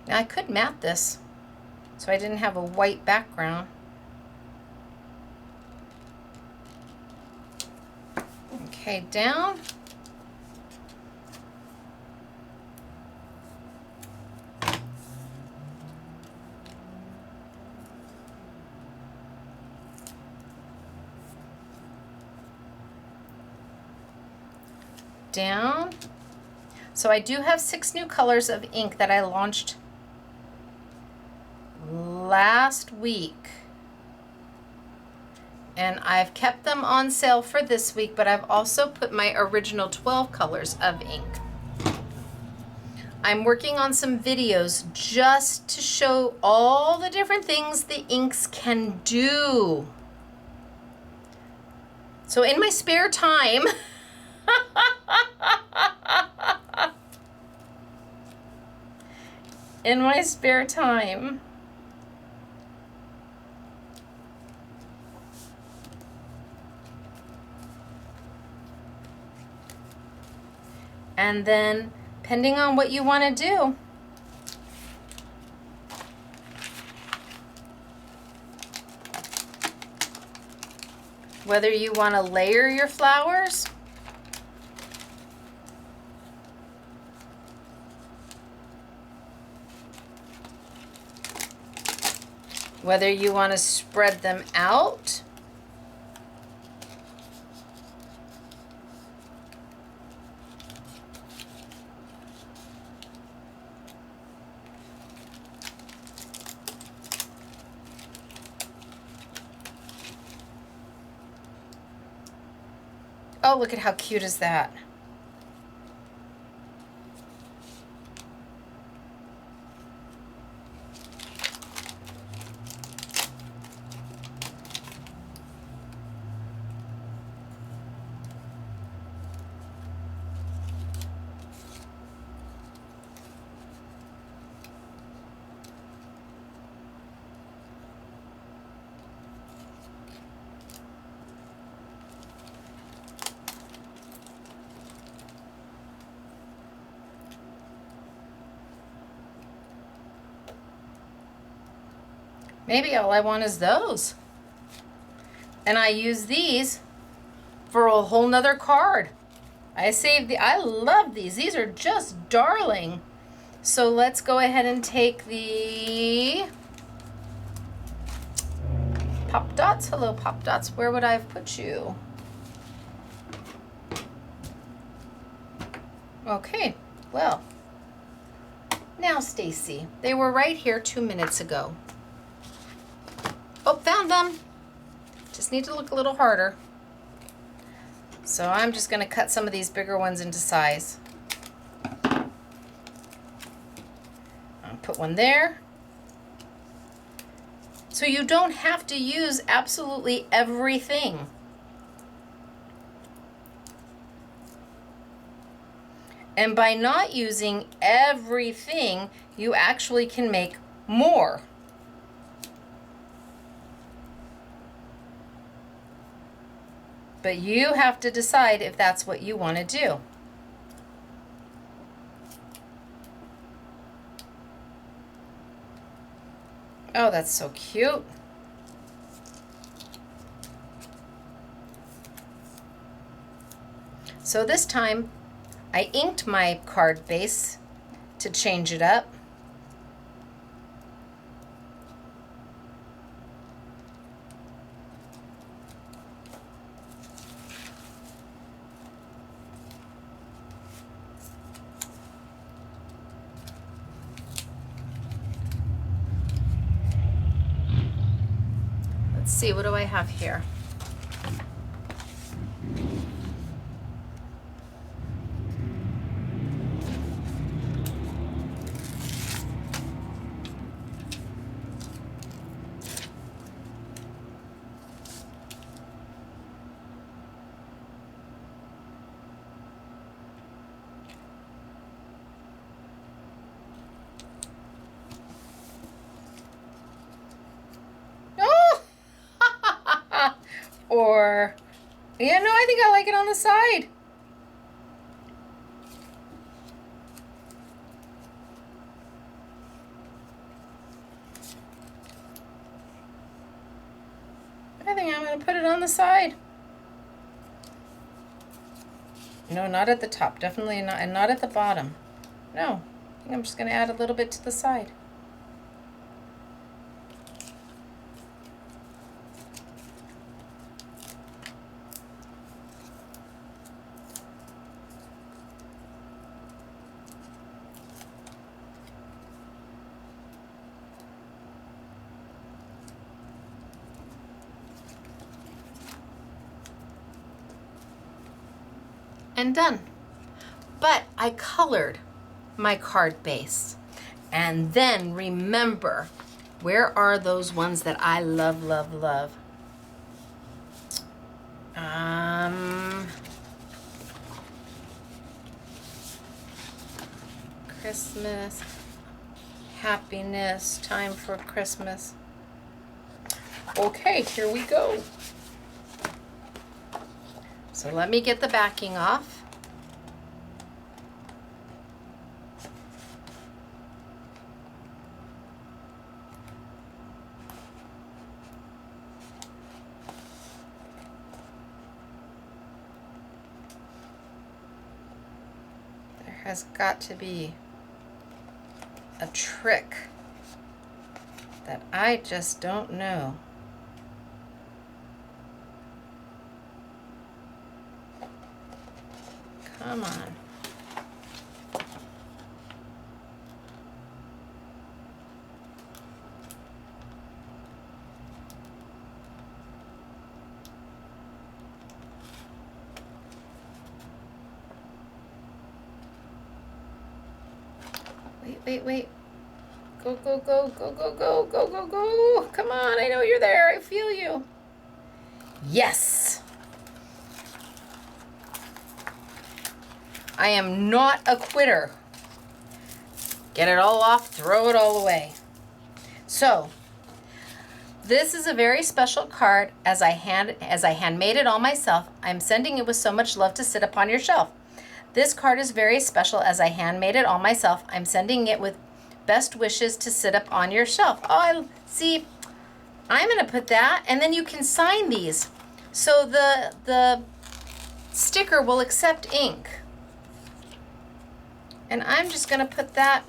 Now I could mat this so I didn't have a white background. Okay, down. Down. So I do have 6 new colors of ink that I launched last week. And I've kept them on sale for this week, but I've also put my original 12 colors of ink. I'm working on some videos just to show all the different things the inks can do. So in my spare time, in my spare time, and then depending on what you want to do, whether you want to layer your flowers, whether you want to spread them out, oh, look at how cute is that. Maybe all I want is those. And I use these for a whole nother card. I love these. These are just darling. So let's go ahead and take the Pop Dots. Hello, Pop Dots. Where would I have put you? Okay, well, now Stacy, they were right here 2 minutes ago. Oh, found them. Just need to look a little harder. So I'm just going to cut some of these bigger ones into size. I'll put one there. So you don't have to use absolutely everything. And by not using everything, you actually can make more. But you have to decide if that's what you want to do. Oh, that's so cute. So this time, I inked my card base to change it up. Let's see, what do I have here? Or, yeah, no, I think I like it on the side. I think I'm going to put it on the side. No, not at the top. Definitely not, and not at the bottom. No, I think I'm just going to add a little bit to the side. And done. But I colored my card base. And then remember, where are those ones that I love, love, love? Christmas, happiness, time for Christmas. Okay, here we go. So let me get the backing off. There has got to be a trick that I just don't know. Come on. Wait. Go, go, go, go, go, go, go, go, go. Come on, I know you're there. I feel you. Yes. I am not a quitter. Get it all off, throw it all away. So, this is a very special card as I handmade it all myself. I'm sending it with so much love to sit upon your shelf. This card is very special as I handmade it all myself. I'm sending it with best wishes to sit up on your shelf. Oh, I see. I'm going to put that, and then you can sign these. So the sticker will accept ink. And I'm just going to put that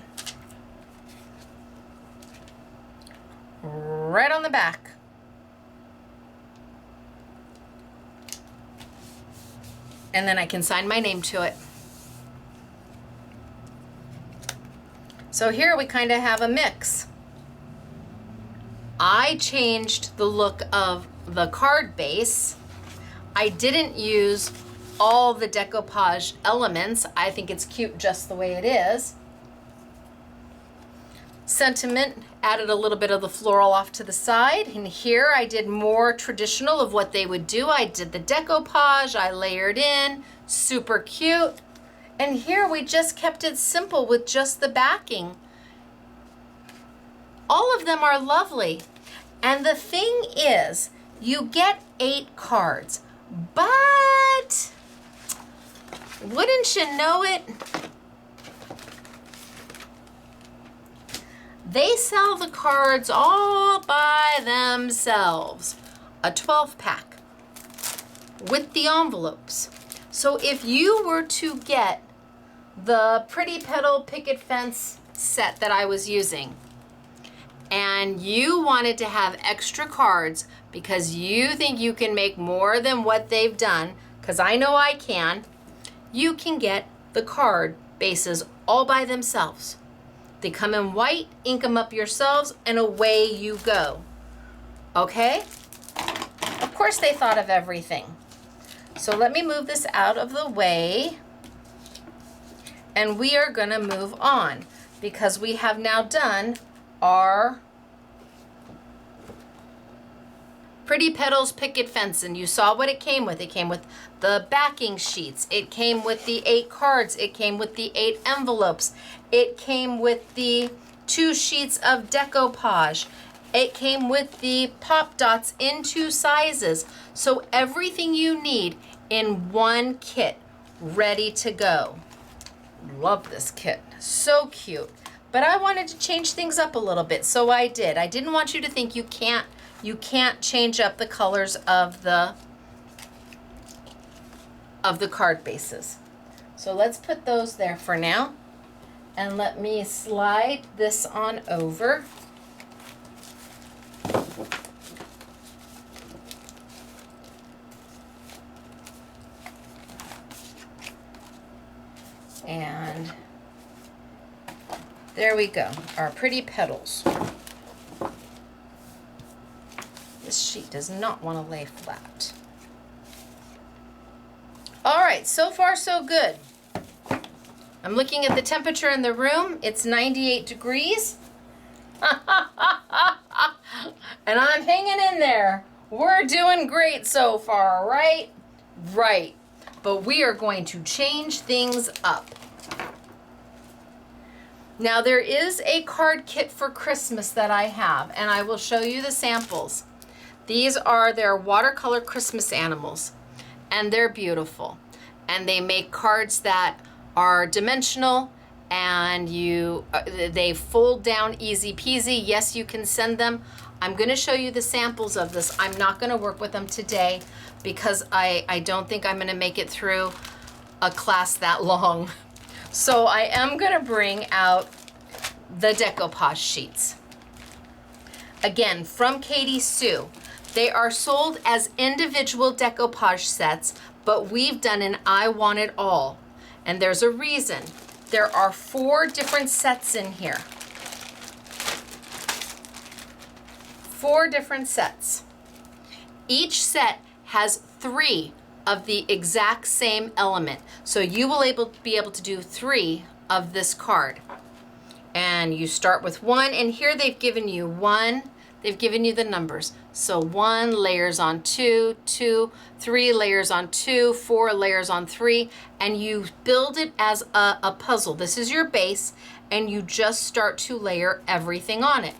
right on the back. And then I can sign my name to it. So here we kind of have a mix. I changed the look of the card base. I didn't use all the decoupage elements. I think it's cute just the way it is. Sentiment, added a little bit of the floral off to the side. And here I did more traditional of what they would do. I did the decoupage, I layered in, super cute. And here we just kept it simple with just the backing. All of them are lovely. And the thing is, you get 8 cards, but wouldn't you know it, they sell the cards all by themselves. A 12-pack with the envelopes. So if you were to get the Pretty Petal Picket Fence set that I was using, and you wanted to have extra cards because you think you can make more than what they've done, because I know I can, you can get the card bases all by themselves. They come in white, ink them up yourselves, and away you go. Okay? Of course they thought of everything. So let me move this out of the way, and we are gonna move on because we have now done our Pretty Petals Picket Fence, and you saw what it came with. It came with the backing sheets. It came with the 8 cards. It came with the 8 envelopes. It came with the 2 sheets of decoupage. It came with the pop dots in 2 sizes. So everything you need in one kit, ready to go. Love this kit, so cute. But I wanted to change things up a little bit, so I did. I didn't want you to think you can't change up the colors of the card bases. So let's put those there for now. And let me slide this on over. And there we go, our pretty petals. This sheet does not want to lay flat. All right, so far so good. I'm looking at the temperature in the room. It's 98 degrees. And I'm hanging in there. We're doing great so far, right? Right. But we are going to change things up. Now there is a card kit for Christmas that I have, and I will show you the samples. These are their watercolor Christmas animals, and they're beautiful. And they make cards that are dimensional, and they fold down easy peasy. Yes, you can send them. I'm going to show you the samples of this. I'm not going to work with them today because I don't think I'm going to make it through a class that long. So I am going to bring out the decoupage sheets. Again, from Katy Sue. They are sold as individual decoupage sets, but we've done an I Want It All. And there's a reason. There are 4 different sets in here. 4 different sets. Each set has 3 of the exact same element. So you will be able to do 3 of this card. And you start with 1, and here they've given you 1, they've given you the numbers. So 1 layers on 2, 2, 3 layers on 2, 4 layers on 3, and you build it as a puzzle. This is your base, and you just start to layer everything on it.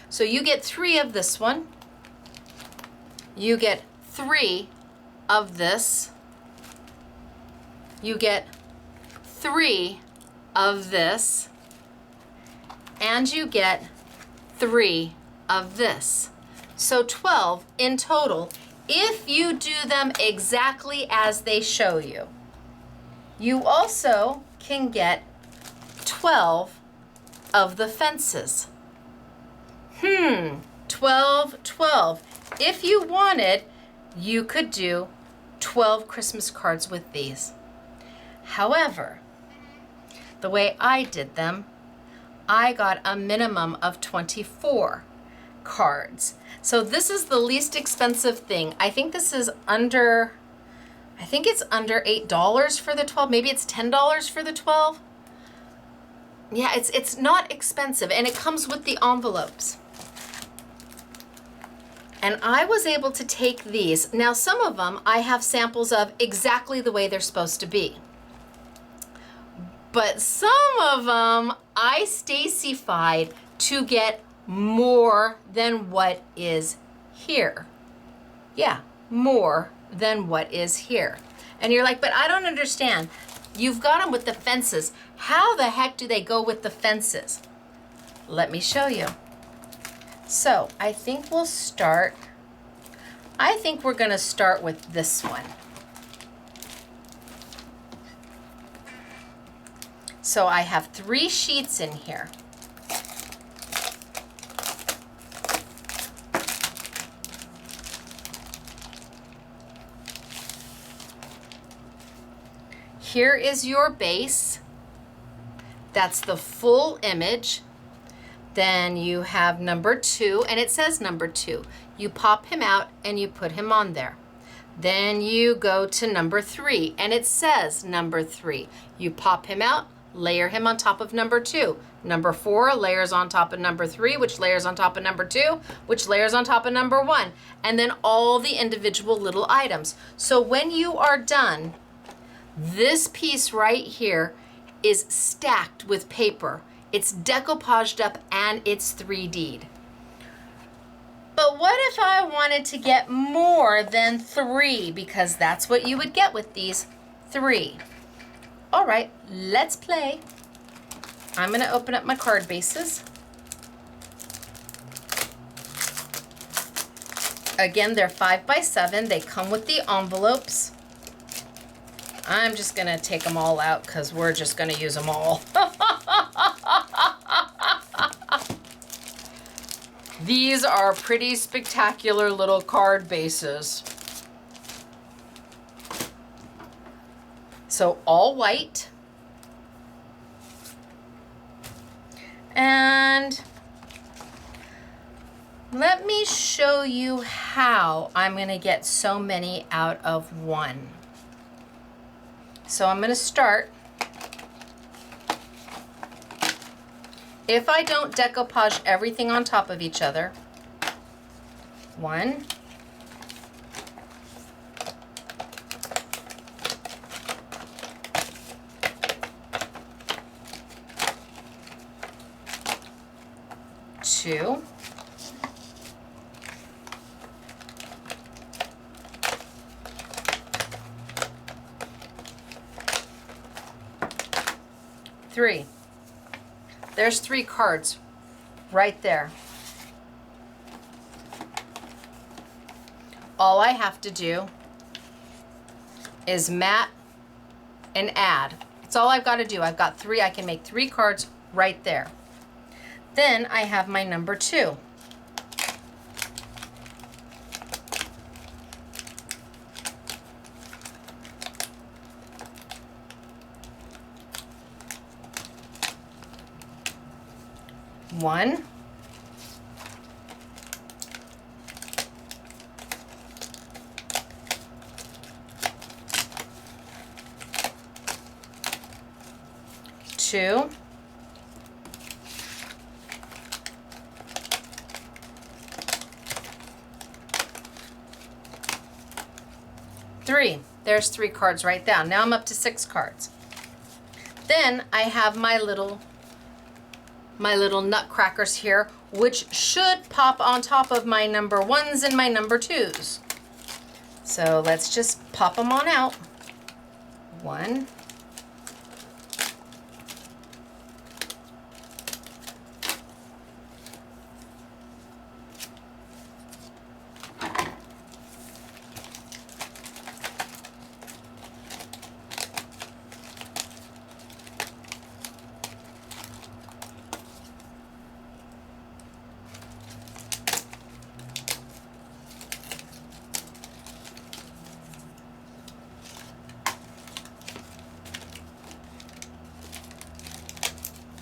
So you get 3 of this one, you get 3 of this, you get 3 of this, and you get 3 of this. So 12 in total if you do them exactly as they show you. You also can get 12 of the fences. 12 12, 12. If you wanted, you could do 12 Christmas cards with these. However, the way I did them, I got a minimum of 24 cards. So this is the least expensive thing. I think this is under, I think it's under $8 for the 12. Maybe it's $10 for the 12. Yeah, it's not expensive, and it comes with the envelopes. And I was able to take these. Now, some of them I have samples of exactly the way they're supposed to be. But some of them I Stacy-fied to get more than what is here. Yeah, more than what is here. And you're like, but I don't understand. You've got them with the fences. How the heck do they go with the fences? Let me show you. So I think we'll start, I think we're gonna start with this one. So I have 3 sheets in here. Here is your base. That's the full image. Then you have number 2, and it says number 2. You pop him out and you put him on there. Then you go to number 3, and it says number 3. You pop him out, layer him on top of number 2. Number 4 layers on top of number 3, which layers on top of number 2, which layers on top of number 1, and then all the individual little items. So when you are done, this piece right here is stacked with paper. It's decoupaged up and it's 3D'd. But what if I wanted to get more than 3? Because that's what you would get with these 3. All right, let's play. I'm gonna open up my card bases. Again, they're 5 by 7. They come with the envelopes. I'm just gonna take them all out because we're just gonna use them all. These are pretty spectacular little card bases. So all white. And let me show you how I'm gonna get so many out of one. So I'm gonna start. If I don't decoupage everything on top of each other, 1, 2, 3. There's 3 cards right there. All I have to do is mat and add. That's all I've got to do. I've got 3. I can make 3 cards right there. Then I have my number 2. One, 2, 3. There's 3 cards right down. Now I'm up to 6 cards. Then I have my little nutcrackers here, which should pop on top of my number 1s and my number 2s. So let's just pop them on out. 1, 2,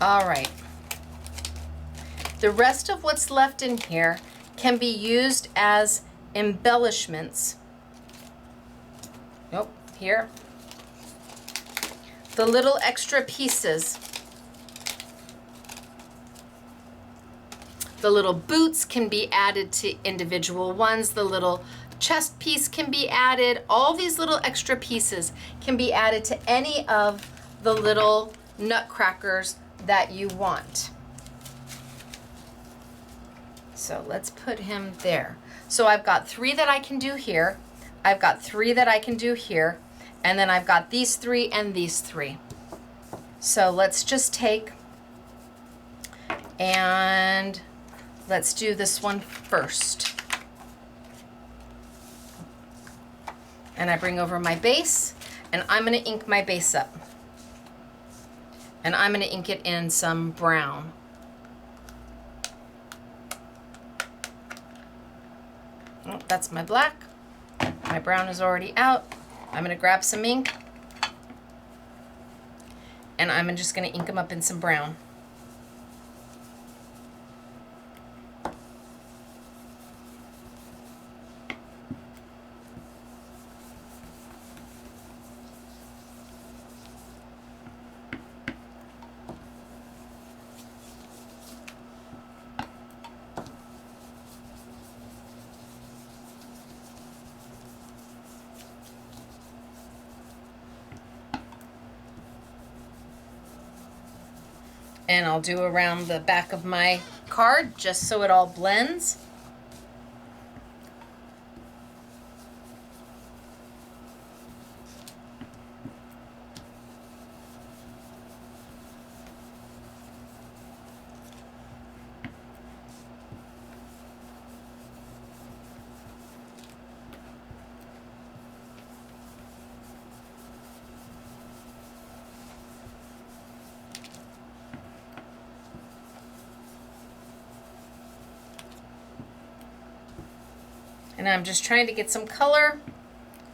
All right. The rest of what's left in here can be used as embellishments. Nope, here. The little extra pieces. The little boots can be added to individual ones. The little chest piece can be added. All these little extra pieces can be added to any of the little nutcrackers that you want. So let's put him there. So I've got 3 that I can do here. I've got 3 that I can do here. And then I've got these 3 and these 3. So let's just take and let's do this one first. And I bring over my base and I'm going to ink my base up. And I'm going to ink it in some brown. Oh, that's my black. My brown is already out. I'm going to grab some ink and I'm just going to ink them up in some brown. And I'll do around the back of my card just so it all blends. And I'm just trying to get some color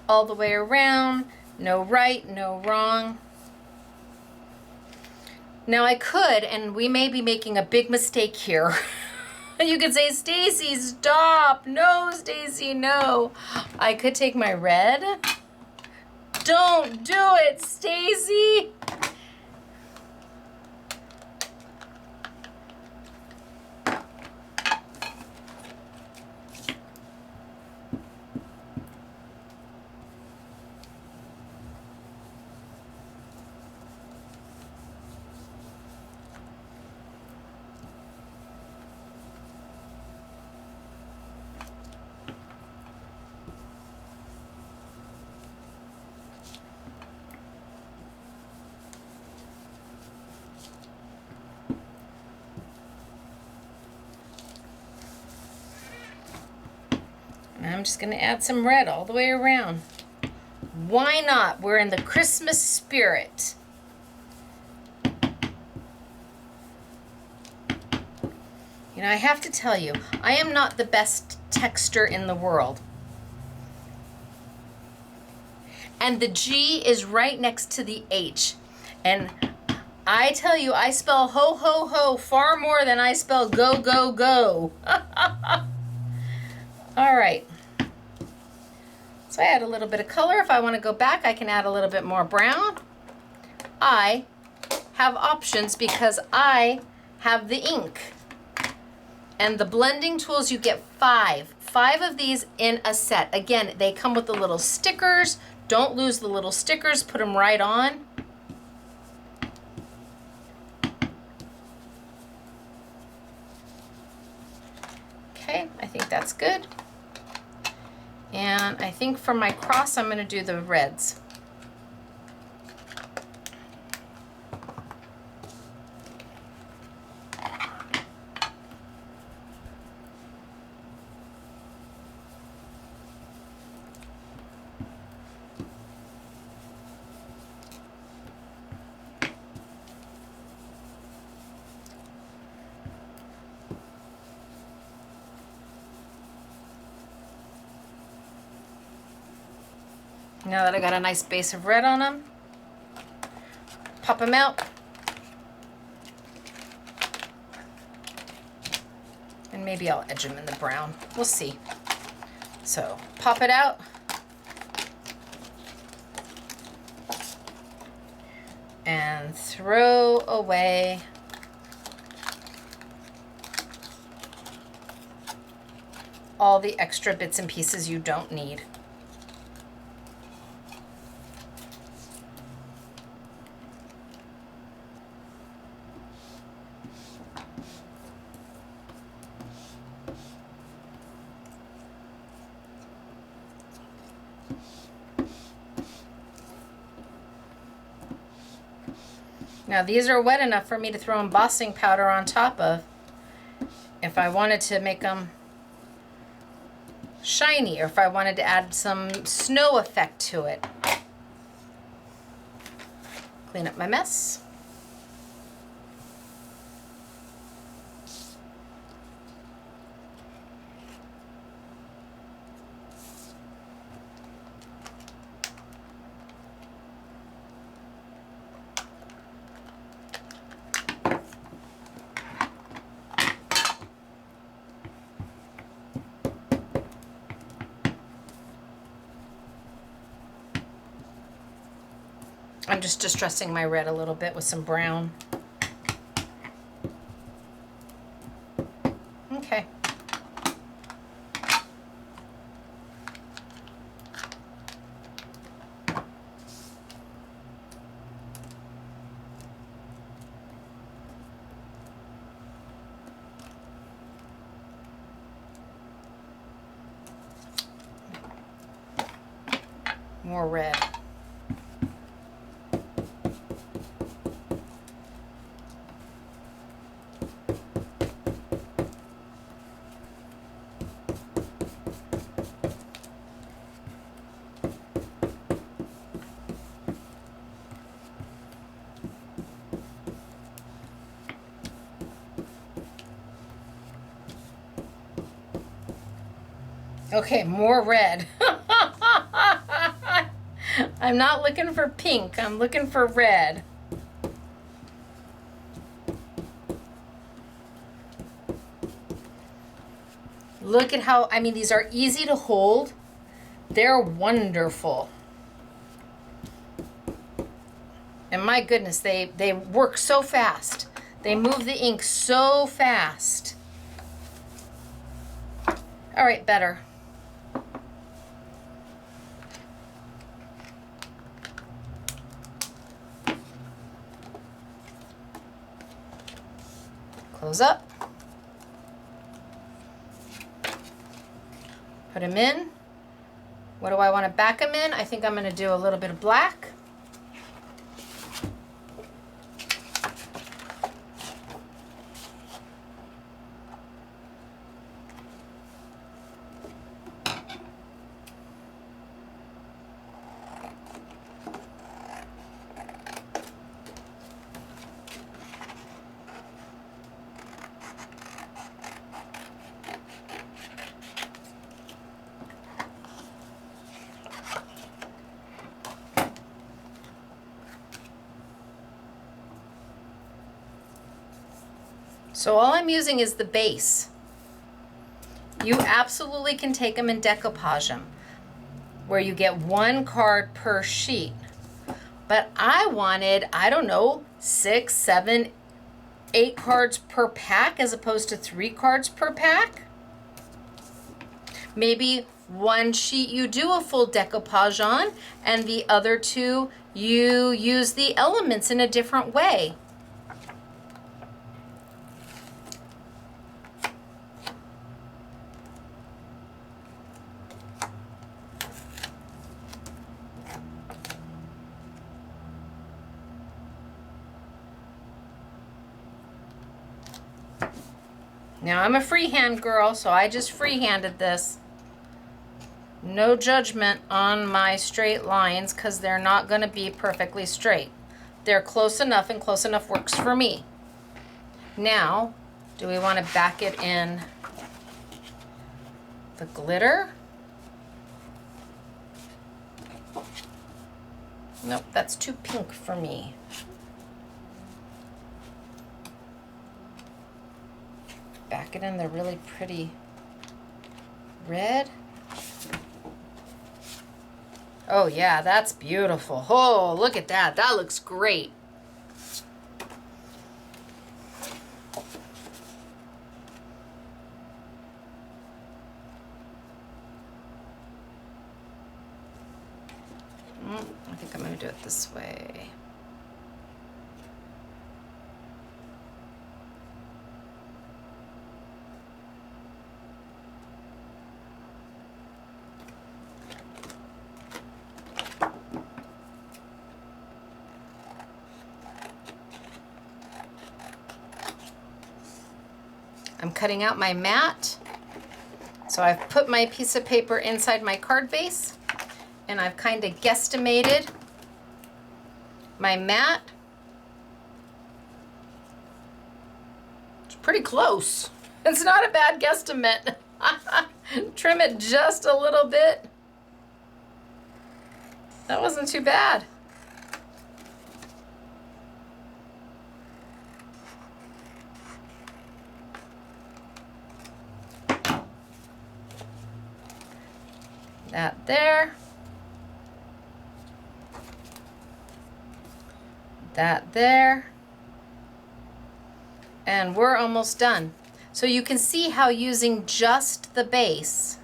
all the way around. No right, no wrong. Now I could, and we may be making a big mistake here. You could say, Stacy, stop. No, Stacy, no. I could take my red. Don't do it, Stacy. I'm just going to add some red all the way around. Why not? We're in the Christmas spirit. You know, I have to tell you, I am not the best texter in the world. And the G is right next to the H. And I tell you, I spell ho, ho, ho far more than I spell go, go, go. All right. So I add a little bit of color. If I want to go back, I can add a little bit more brown. I have options because I have the ink. And the blending tools, you get 5 of these in a set. Again, they come with the little stickers. Don't lose the little stickers, put them right on. Okay, I think that's good. And I think for my cross, I'm going to do the reds. Now that I got a nice base of red on them, pop them out. And maybe I'll edge them in the brown. We'll see. So pop it out. And throw away all the extra bits and pieces you don't need. Now these are wet enough for me to throw embossing powder on top of if I wanted to make them shiny, or if I wanted to add some snow effect to it. Clean up my mess. I'm just distressing my red a little bit with some brown. Okay. More red. Okay, more red. I'm not looking for pink, I'm looking for red. Look at how, I mean, these are easy to hold. They're wonderful. And my goodness, they work so fast. They move the ink so fast. All right, better. Close up. Put them in. What do I want to back them in? I think I'm going to do a little bit of black. So all I'm using is the base. You absolutely can take them and decoupage them, where you get 1 card per sheet. But I wanted, I don't know, 6, 7, 8 cards per pack as opposed to 3 cards per pack. Maybe 1 sheet you do a full decoupage on, and the other 2 you use the elements in a different way. Now I'm a freehand girl, so I just freehanded this. No judgment on my straight lines because they're not going to be perfectly straight. They're close enough, and close enough works for me. Now, do we want to back it in the glitter? Nope, that's too pink for me. Back pack it in the really pretty red. Oh yeah, that's beautiful. Oh, look at that. That looks great. I think I'm going to do it this way. I'm cutting out my mat. So I've put my piece of paper inside my card base, and I've kind of guesstimated my mat. It's pretty close. It's not a bad guesstimate. Trim it just a little bit. That wasn't too bad. That there. That there. And we're almost done. So you can see how using just the base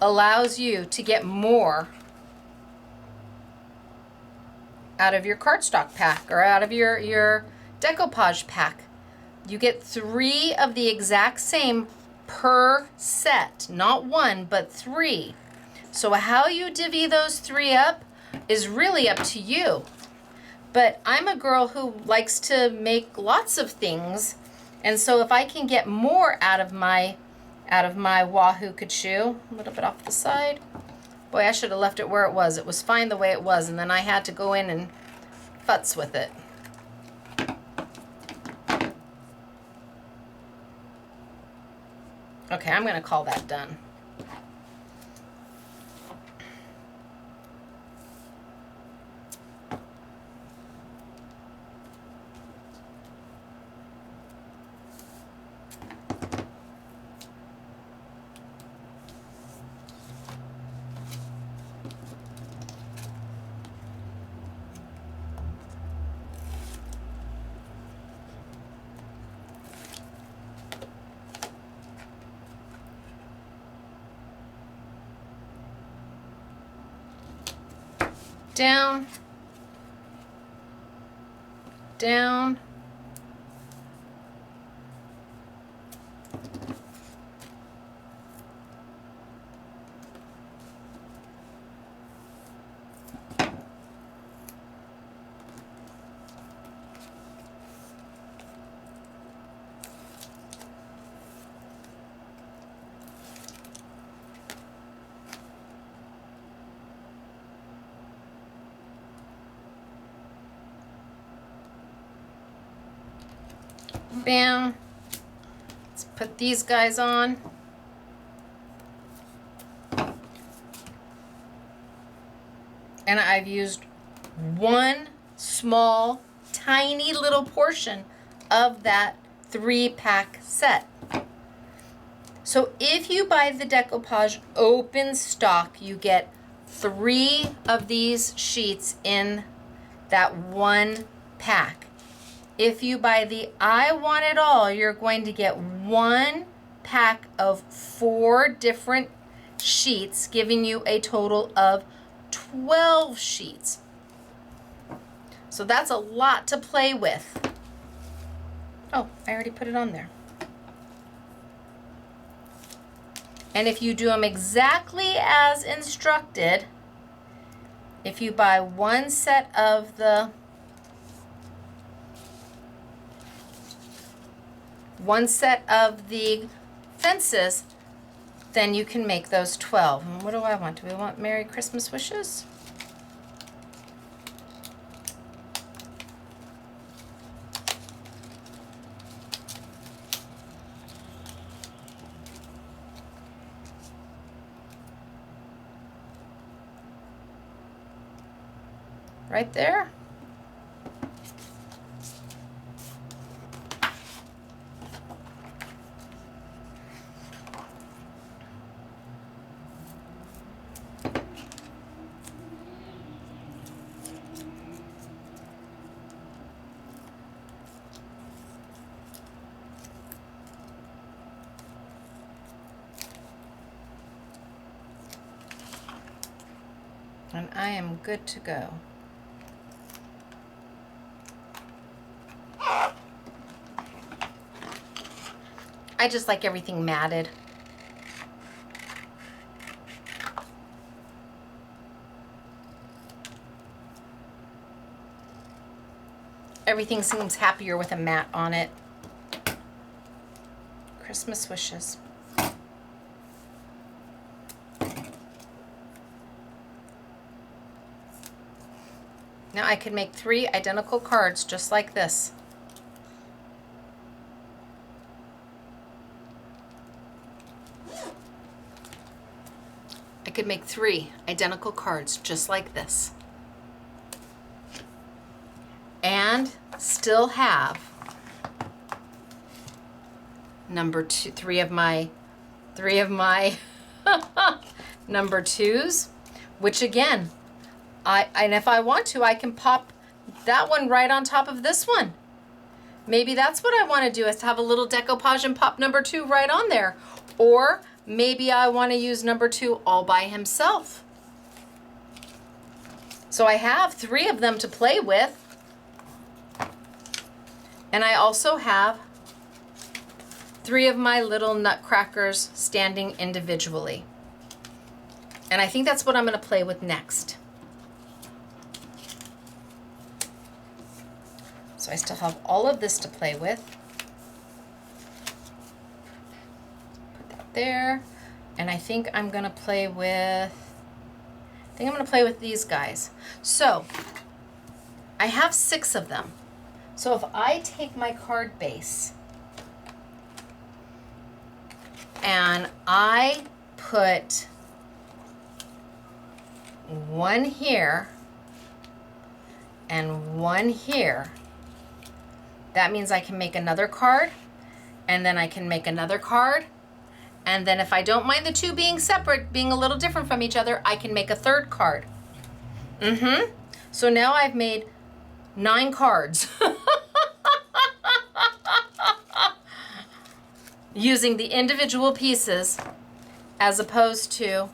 allows you to get more out of your cardstock pack or out of your decoupage pack. You get 3 of the exact same per set, not 1, but 3. So how you divvy those 3 up is really up to you. But I'm a girl who likes to make lots of things, and so if I can get more out of my Wahoo Kachoo, a little bit off the side. Boy, I should have left it where it was. It was fine the way it was, and then I had to go in and futz with it. Okay, I'm going to call that done. Down, down, bam. Let's put these guys on. And I've used one small, tiny little portion of that 3-pack set. So if you buy the Decoupage open stock, you get 3 of these sheets in that 1 pack. If you buy the I Want It All, you're going to get 1 pack of 4 different sheets, giving you a total of 12 sheets. So that's a lot to play with. Oh, I already put it on there. And if you do them exactly as instructed, if you buy 1 set of the fences, then you can make those 12. And what do I want? Do we want Merry Christmas wishes? right there. And I am good to go. I just like everything matted. Everything seems happier with a matte on it. Christmas wishes. Now I could make 3 identical cards just like this. I could make 3 identical cards just like this. And still have three of my number 2s, which again, and if I want to, I can pop that one right on top of this one. Maybe that's what I want to do, is to have a little decoupage and pop number 2 right on there. Or maybe I want to use number 2 all by himself. So I have 3 of them to play with. And I also have 3 of my little nutcrackers standing individually. And I think that's what I'm going to play with next. So I still have all of this to play with. Put that there. And I think I'm going to play with, these guys. So I have 6 of them. So if I take my card base and I put 1 here and 1 here, that means I can make another card, and then I can make another card, and then if I don't mind the 2 being separate, being a little different from each other, I can make a 3rd card. So now I've made 9 cards. Using the individual pieces as opposed to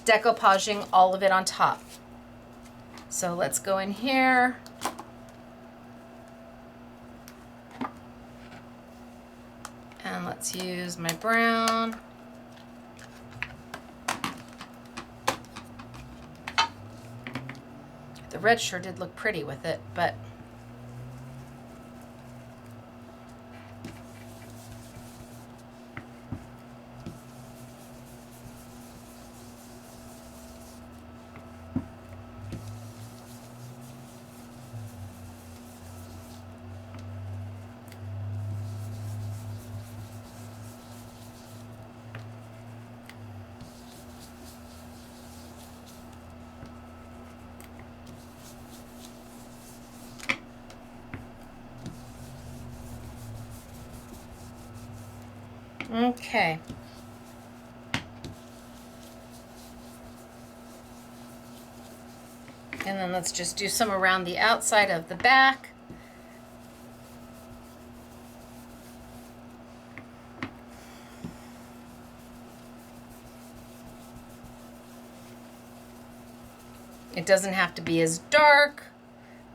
decoupaging all of it on top. So let's go in here. And let's use my brown. The red sure did look pretty with it, but okay. And then let's just do some around the outside of the back. It doesn't have to be as dark.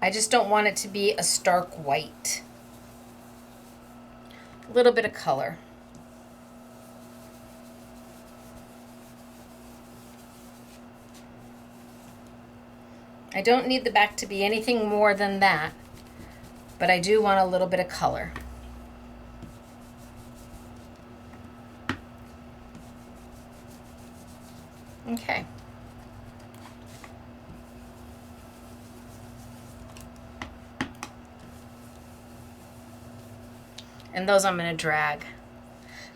I just don't want it to be a stark white. A little bit of color. I don't need the back to be anything more than that, but I do want a little bit of color. Okay. And those I'm going to drag.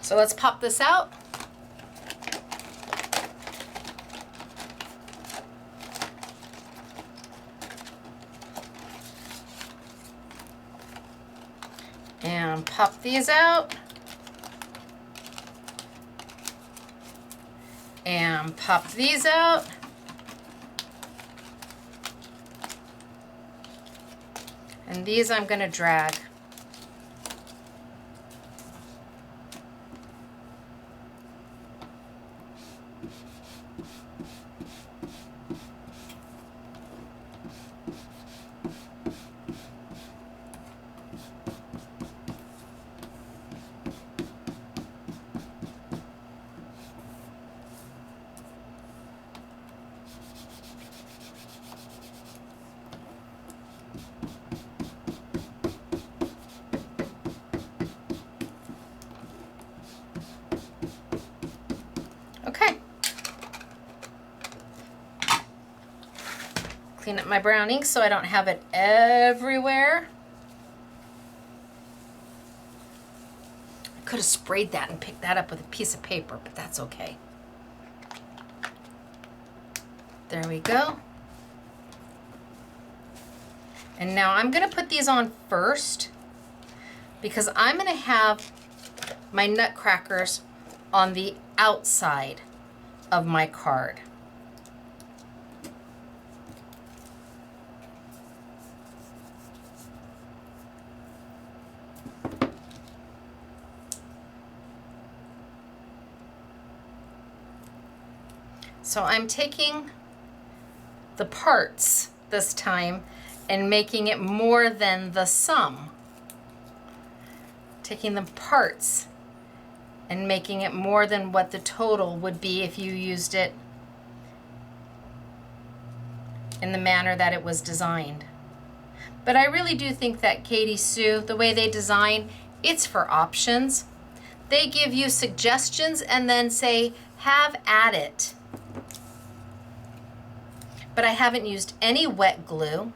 So let's pop this out. And pop these out. And pop these out. And these I'm going to drag. Okay. Clean up my brown ink so I don't have it everywhere. I could have sprayed that and picked that up with a piece of paper, but that's okay. There we go. And now I'm going to put these on first because I'm going to have my nutcrackers on the outside of my card. So I'm taking the parts this time and making it more than the sum. Taking the parts and making it more than what the total would be if you used it in the manner that it was designed. But I really do think that Katy Sue, the way they design, it's for options. They give you suggestions and then say, have at it. But I haven't used any wet glue.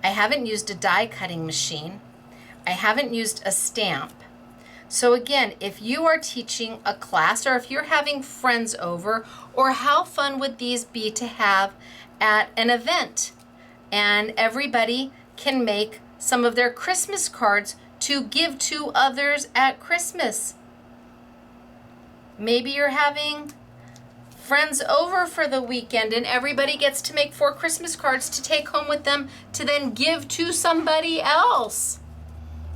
I haven't used a die cutting machine. I haven't used a stamp. So again, if you are teaching a class or if you're having friends over, or how fun would these be to have at an event? And everybody can make some of their Christmas cards to give to others at Christmas. Maybe you're having friends over for the weekend and everybody gets to make 4 Christmas cards to take home with them to then give to somebody else.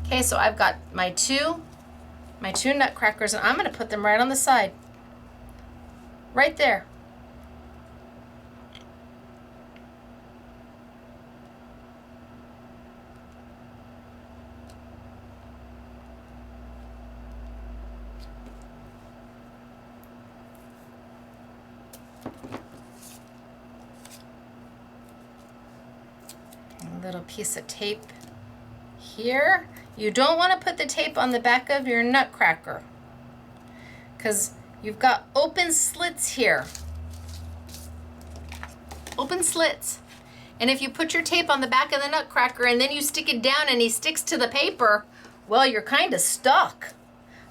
Okay, so I've got my two nutcrackers, and I'm going to put them right on the side. Right there. A little piece of tape here. You don't want to put the tape on the back of your nutcracker because you've got open slits here. Open slits. And if you put your tape on the back of the nutcracker and then you stick it down and he sticks to the paper, well, you're kind of stuck.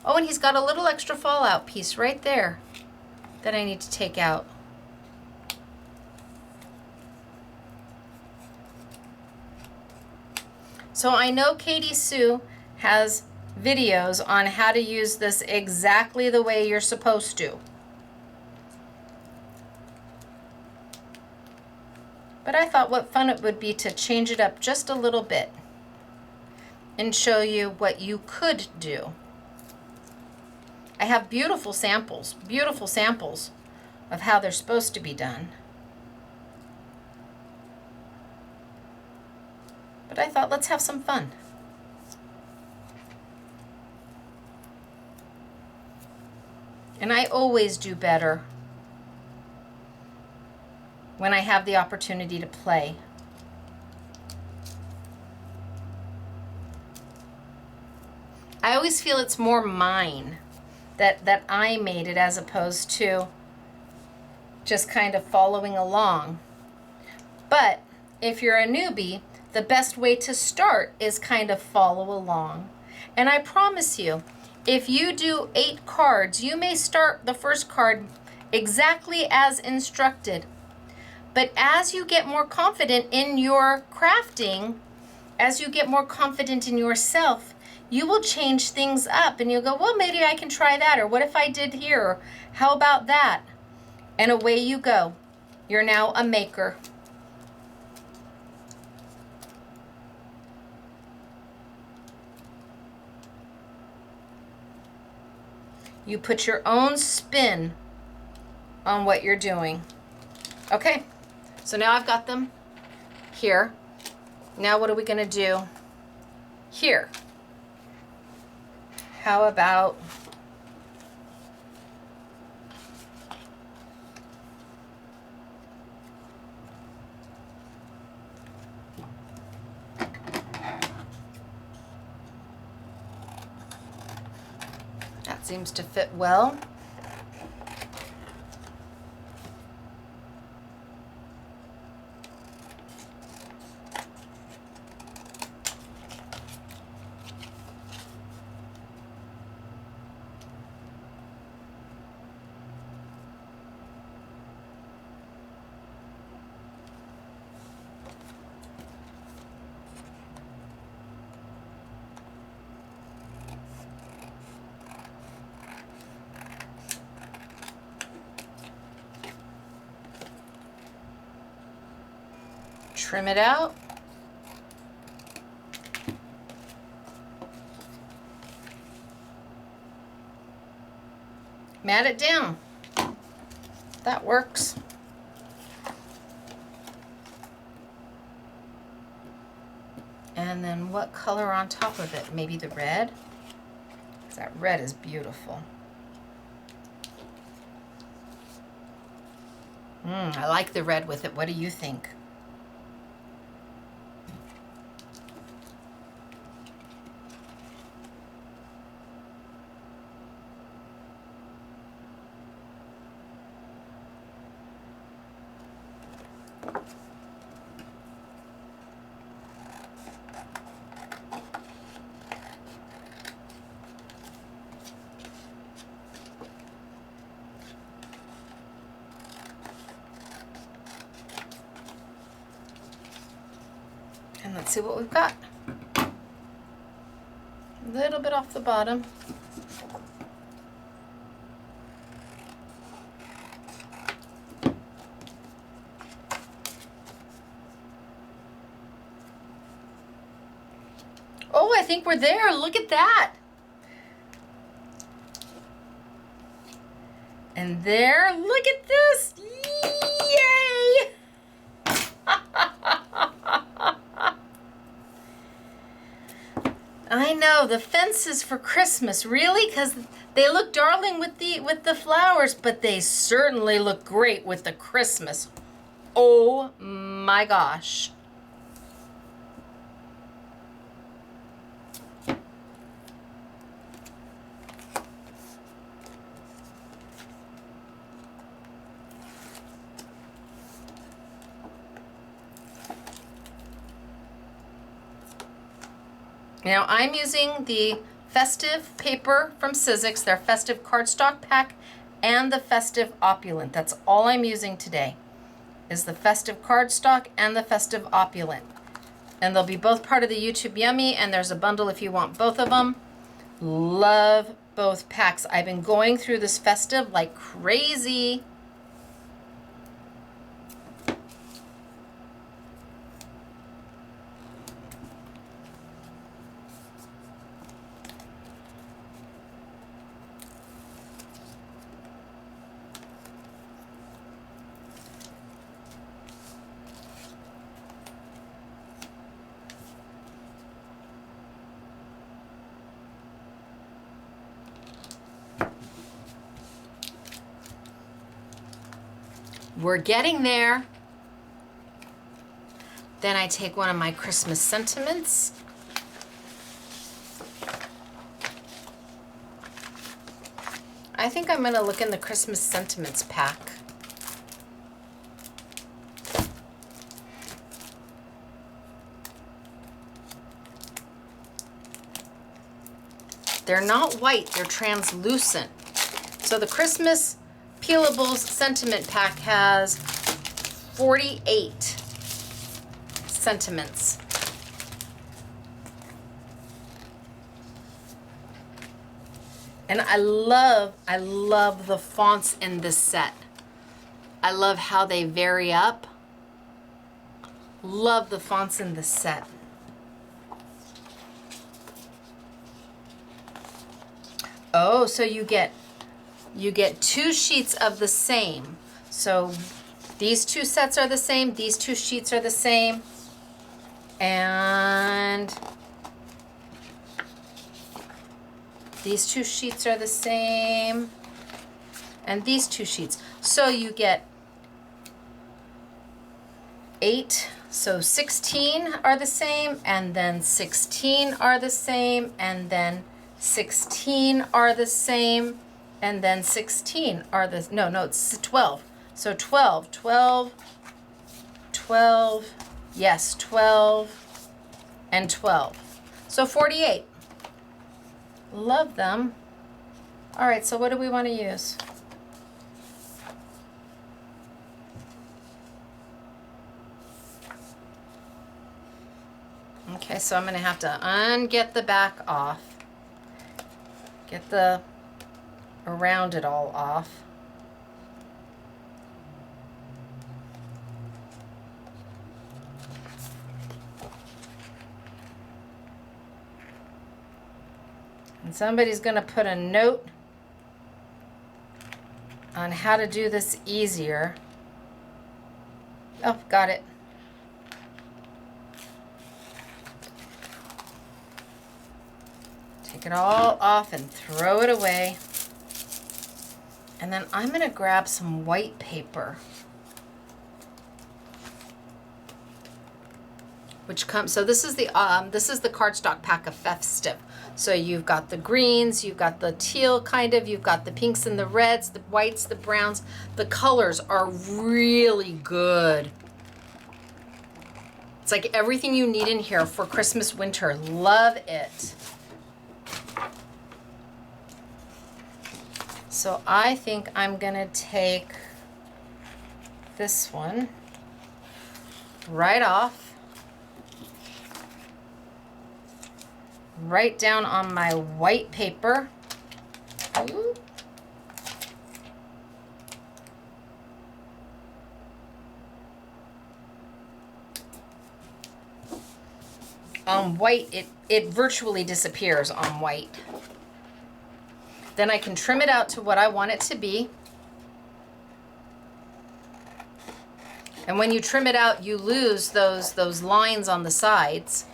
Oh, and he's got a little extra fallout piece right there that I need to take out. So I know Katy Sue has videos on how to use this exactly the way you're supposed to. But I thought what fun it would be to change it up just a little bit and show you what you could do. I have beautiful samples of how they're supposed to be done. But I thought, let's have some fun. And I always do better when I have the opportunity to play. I always feel it's more mine, that I made it, as opposed to just kind of following along. But if you're a newbie, the best way to start is kind of follow along. And I promise you, if you do 8 cards, you may start the first card exactly as instructed. But as you get more confident in your crafting, as you get more confident in yourself, you will change things up and you'll go, well, maybe I can try that, or what if I did here, or how about that? And away you go. You're now a maker. You put your own spin on what you're doing. Okay, so now I've got them here. Now what are we gonna do here? How about that seems to fit well. Trim it out. Mat it down. That works. And then what color on top of it? Maybe the red? 'Cause that red is beautiful. I like the red with it. What do you think? And let's see what we've got. A little bit off the bottom. Oh, I think we're there. Look at that. And there, look at this. Yay! I know, the fences for Christmas, really? Because they look darling with the flowers, but they certainly look great with the Christmas. Oh my gosh. Now I'm using the festive paper from Sizzix, their festive cardstock pack, and the festive opulent. That's all I'm using today, is the festive cardstock and the festive opulent. And they'll be both part of the YouTube Yummy, and there's a bundle if you want both of them. Love both packs. I've been going through this festive like crazy. We're getting there. Then I take one of my Christmas sentiments. I think I'm gonna look in the Christmas sentiments pack. They're not white, they're translucent. So the Christmas Peelables sentiment pack has 48 sentiments. And I love the fonts in this set. I love how they vary up. Love the fonts in this set. Oh, so you get 2 sheets of the same. So these 2 sets are the same, these 2 sheets are the same, and these 2 sheets are the same, and these 2 sheets. So you get 8, so 16 are the same, and then 16 are the same, and then 16 are the same, and then 16 are the, no, it's 12. So 12, 12, 12, yes, 12, and 12. So 48. Love them. All right, so what do we want to use? Okay, so I'm going to have to unget the back off. Get the around it all off. And somebody's going to put a note on how to do this easier. Oh, got it. Take it all off and throw it away. And then I'm going to grab some white paper, which comes, so this is the cardstock pack of festive. So you've got the greens, you've got the teal kind of, you've got the pinks and the reds, the whites, the browns. The colors are really good. It's like everything you need in here for Christmas, winter. Love it. So I think I'm gonna take this one right off, right down on my white paper. Ooh. On white, it virtually disappears on white. Then I can trim it out to what I want it to be. And when you trim it out, you lose those lines on the sides.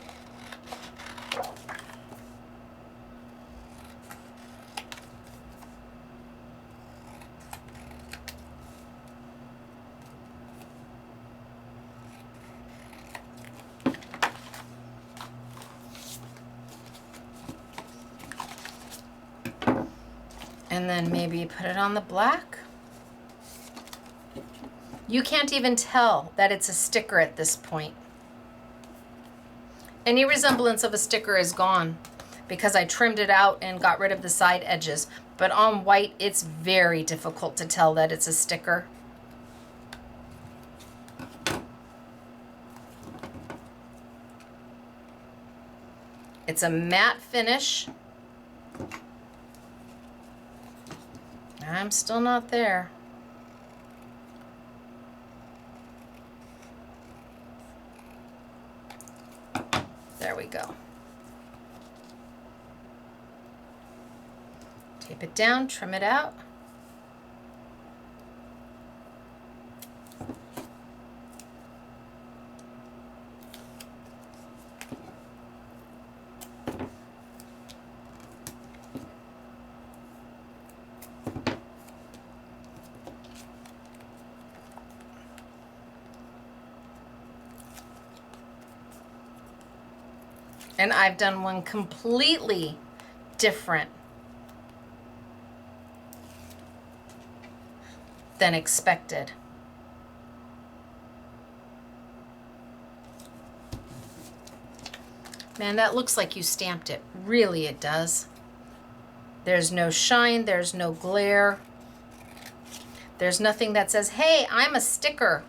And then maybe put it on the black. You can't even tell that it's a sticker at this point. Any resemblance of a sticker is gone because I trimmed it out and got rid of the side edges. But on white, it's very difficult to tell that it's a sticker. It's a matte finish. I'm still not there. There we go. Tape it down, trim it out. And I've done one completely different than expected. Man, that looks like you stamped it. Really, it does. There's no shine, there's no glare. There's nothing that says, hey, I'm a sticker.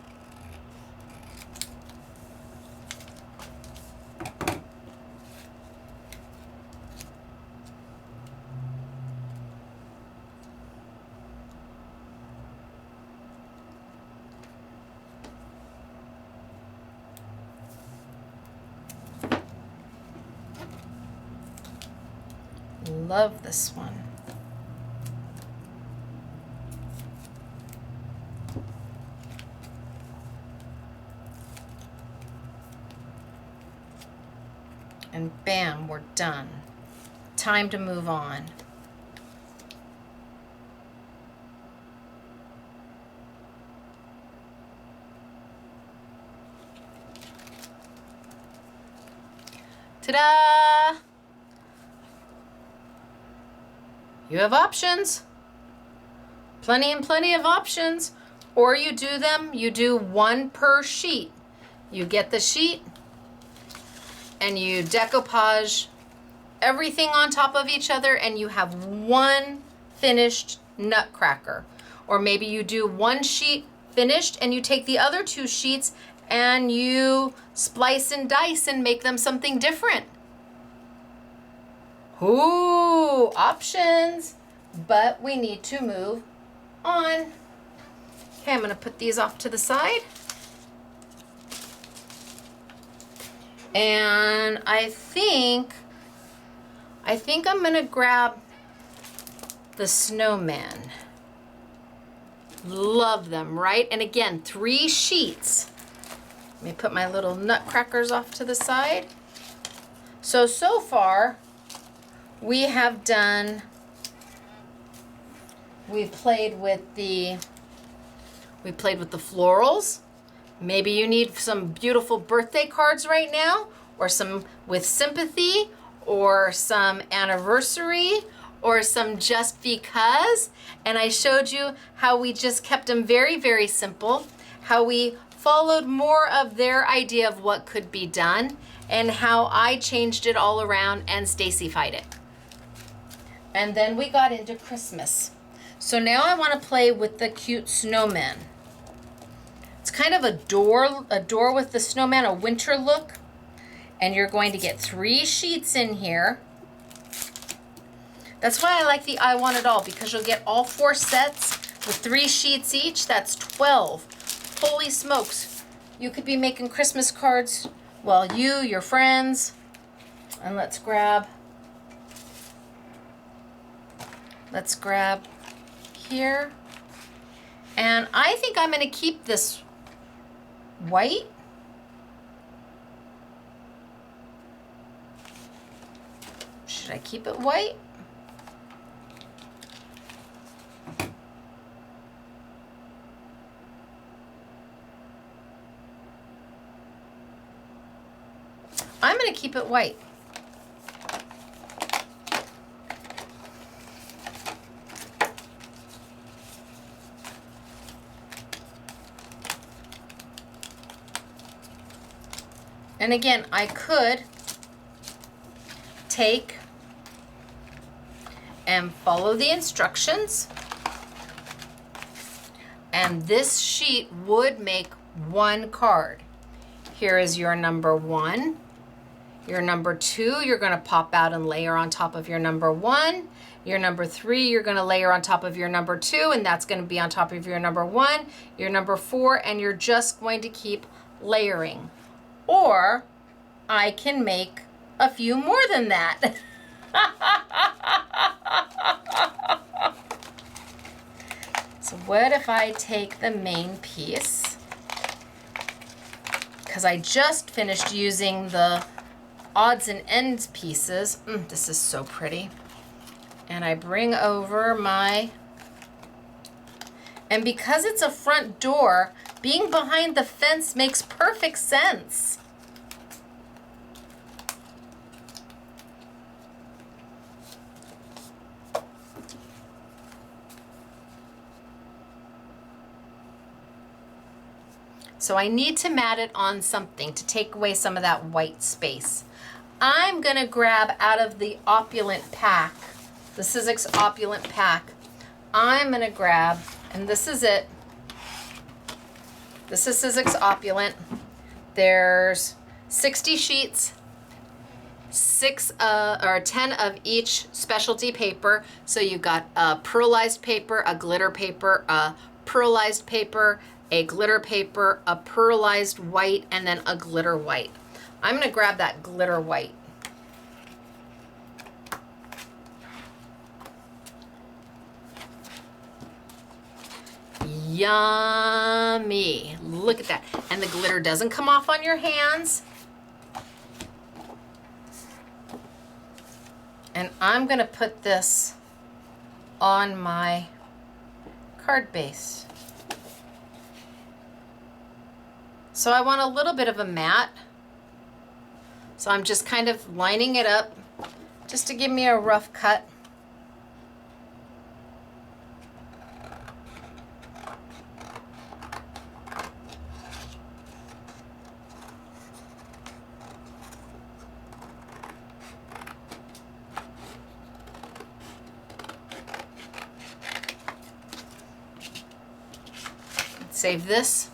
Love this one. And bam, we're done. Time to move on. Ta-da! You have options. Plenty and plenty of options. Or you do one per sheet. You get the sheet and you decoupage everything on top of each other and you have one finished nutcracker. Or maybe you do one sheet finished and you take the other two sheets and you splice and dice and make them something different. Ooh, options. But we need to move on. Okay, I'm gonna put these off to the side. And I think I'm gonna grab the Snowman. Love them, right? And again, 3 sheets. Let me put my little nutcrackers off to the side. So far, we have done, we've played with the florals. Maybe you need some beautiful birthday cards right now, or some with sympathy, or some anniversary, or some just because. And I showed you how we just kept them very, very simple, how we followed more of their idea of what could be done, and how I changed it all around and Stacy-fied it. And then we got into Christmas. So now I want to play with the cute snowman. It's kind of a door with the snowman, a winter look. And you're going to get 3 sheets in here. That's why I like the I Want It All, because you'll get all 4 sets with 3 sheets each. That's 12. Holy smokes. You could be making Christmas cards, well, you, your friends. And let's grab here. And I think I'm going to keep this white. Should I keep it white? I'm going to keep it white. And again, I could take and follow the instructions, and this sheet would make 1 card. Here is your number 1. Your number 2, you're going to pop out and layer on top of your number 1. Your number 3, you're going to layer on top of your number 2, and that's going to be on top of your number 1. Your number 4, and you're just going to keep layering. Or I can make a few more than that. So what if I take the main piece? Because I just finished using the odds and ends pieces. This is so pretty. And I bring over my, and because it's a front door, being behind the fence makes perfect sense. So I need to mat it on something to take away some of that white space. I'm gonna grab out of the Opulent pack, the Sizzix Opulent pack, I'm gonna grab, and this is it. This is Sizzix Opulent. There's 60 sheets, 10 of each specialty paper. So you've got a pearlized paper, a glitter paper, a pearlized paper, a glitter paper, a pearlized white, and then a glitter white. I'm gonna grab that glitter white. Yummy. Look at that. And the glitter doesn't come off on your hands. And I'm going to put this on my card base. So I want a little bit of a matte. So I'm just kind of lining it up just to give me a rough cut. Save this.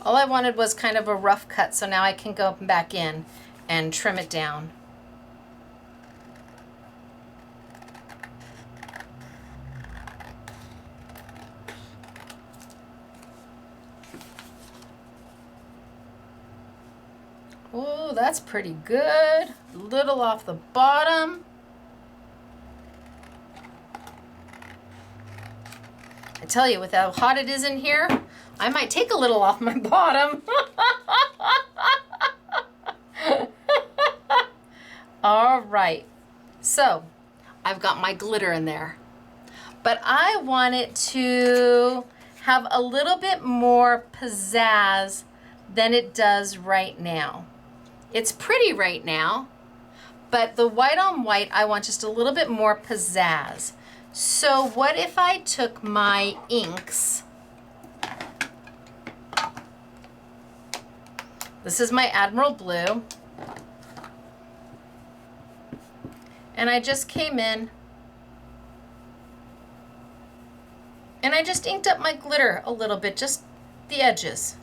All I wanted was kind of a rough cut, so now I can go back in and trim it down. Oh, that's pretty good. A little off the bottom. I tell you, with how hot it is in here, I might take a little off my bottom. All right, so I've got my glitter in there, but I want it to have a little bit more pizzazz than it does right now. It's pretty right now, but the white on white, I want just a little bit more pizzazz. So what if I took my inks? This is my Admiral Blue. And I just came in and I just inked up my glitter a little bit, just the edges.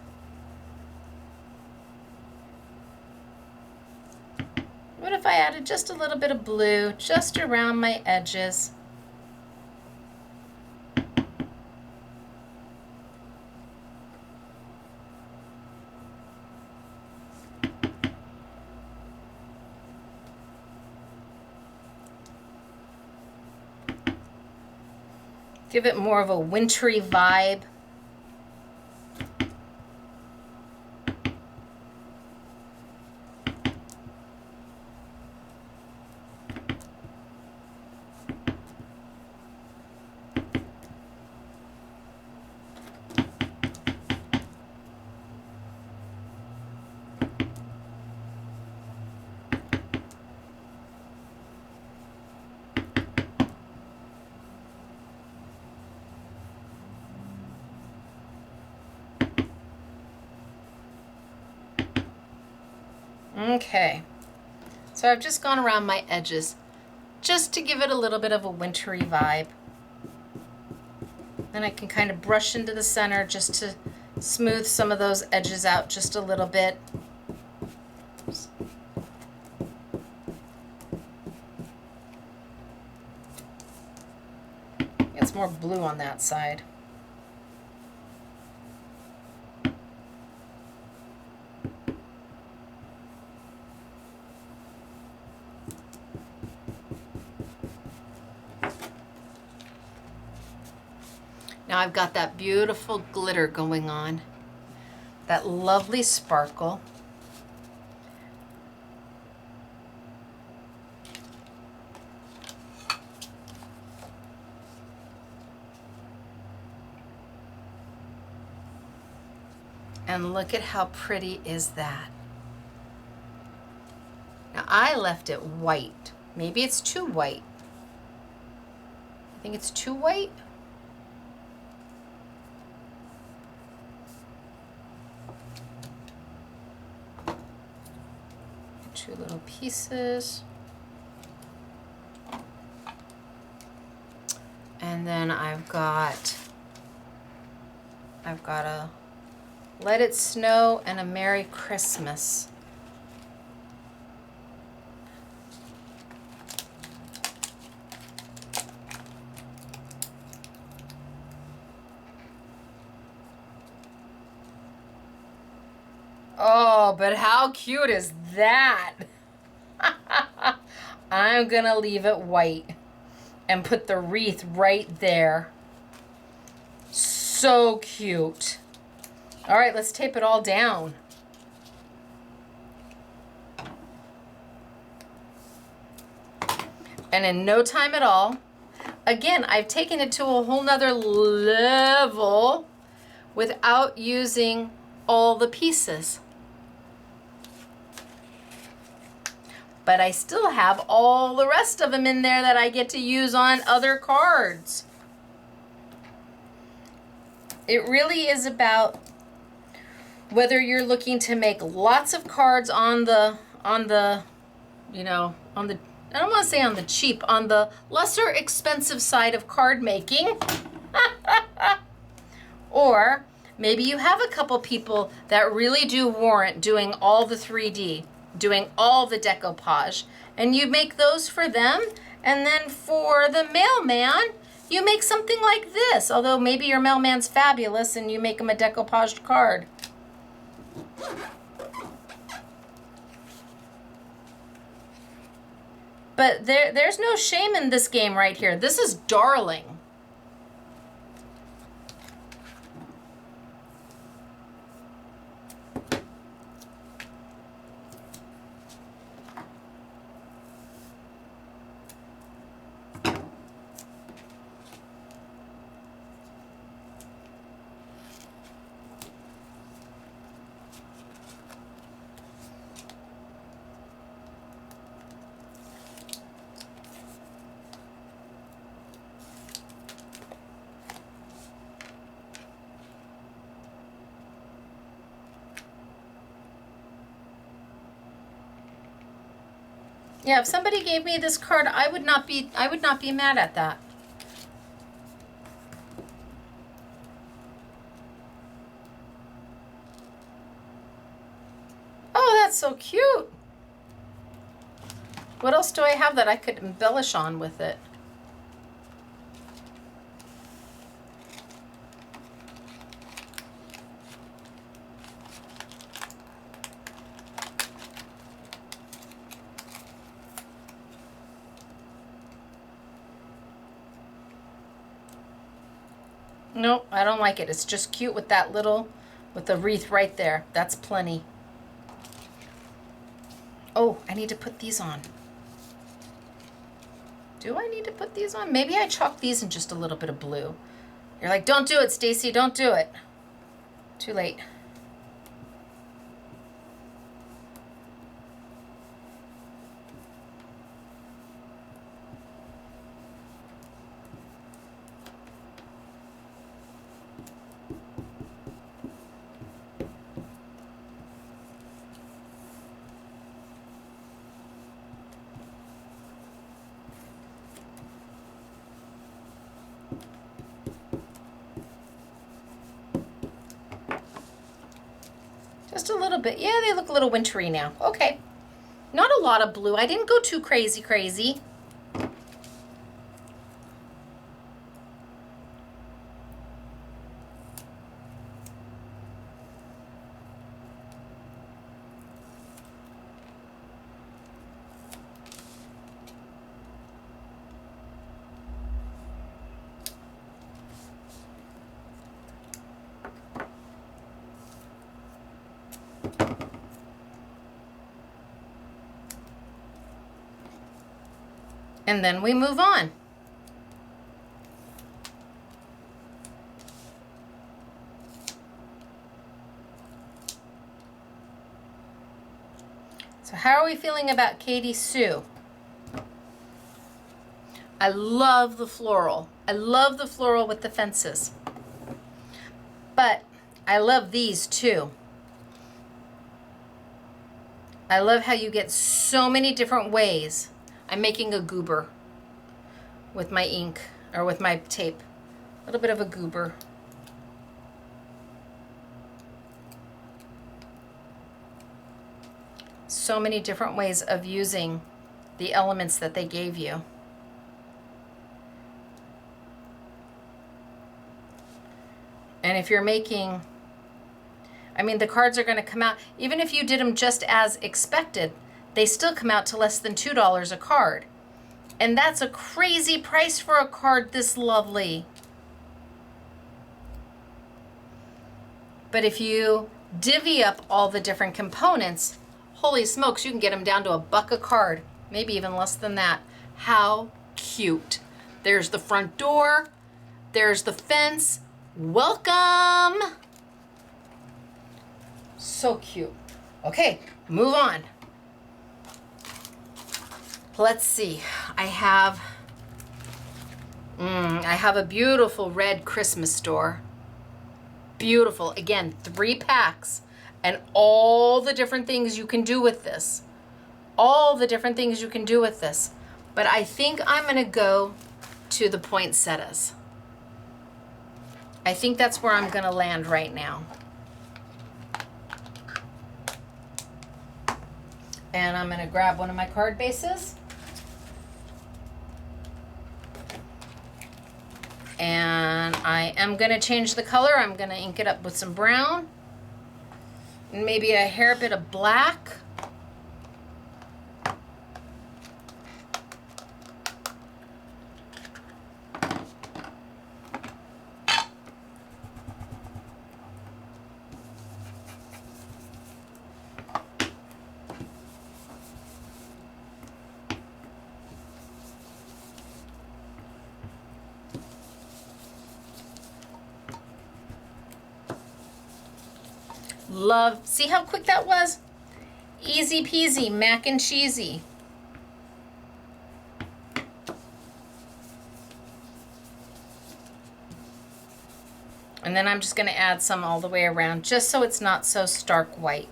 What if I added just a little bit of blue just around my edges? Give it more of a wintry vibe. Okay, so I've just gone around my edges just to give it a little bit of a wintry vibe. Then I can kind of brush into the center just to smooth some of those edges out just a little bit. It's more blue on that side. Now I've got that beautiful glitter going on, that lovely sparkle. And look at how pretty is that. Now I left it white. Maybe it's too white. I think it's too white. Two little pieces. And then I've got a Let It Snow and a Merry Christmas. Oh, but how cute is that? I'm gonna leave it white and put the wreath right there. So cute. All right, let's tape it all down. And in no time at all, again, I've taken it to a whole nother level without using all the pieces. But I still have all the rest of them in there that I get to use on other cards. It really is about whether you're looking to make lots of cards on the, you know, on the, I don't want to say on the cheap, on the lesser expensive side of card making. Or maybe you have a couple people that really do warrant doing all the 3D, doing all the decoupage, and you make those for them. And then for the mailman, you make something like this, although maybe your mailman's fabulous and you make him a decoupaged card. But there's no shame in this game right here. This is darling. Yeah, if somebody gave me this card, I would not be mad at that. Oh, that's so cute. What else do I have that I could embellish on with it? Nope, I don't like it. It's just cute with that little, with the wreath right there. That's plenty. Oh, I need to put these on. Do I need to put these on? Maybe I chalk these in just a little bit of blue. You're like, don't do it, Stacy, don't do it. Too late. Just a little bit. Yeah, they look a little wintry now. Okay. Not a lot of blue. I didn't go too crazy. And then we move on. So how are we feeling about Katy Sue? I love the floral. I love the floral with the fences. But I love these too. I love how you get so many different ways. I'm making a goober with my ink, or with my tape. A little bit of a goober. So many different ways of using the elements that they gave you. And if you're making, I mean, the cards are going to come out, even if you did them just as expected, they still come out to less than $2 a card. And that's a crazy price for a card this lovely. But if you divvy up all the different components, holy smokes, you can get them down to $1 a card, maybe even less than that. How cute. There's the front door, there's the fence. Welcome. So cute. Okay, move on. Let's see. I have a beautiful red Christmas door. Beautiful. Again, 3 packs and all the different things you can do with this. All the different things you can do with this. But I think I'm going to go to the poinsettias. I think that's where I'm going to land right now. And I'm going to grab one of my card bases. And I am going to change the color. I'm going to ink it up with some brown. And maybe a hair bit of black. Love, see how quick that was? Easy peasy, mac and cheesy. And then I'm just going to add some all the way around, just so it's not so stark white.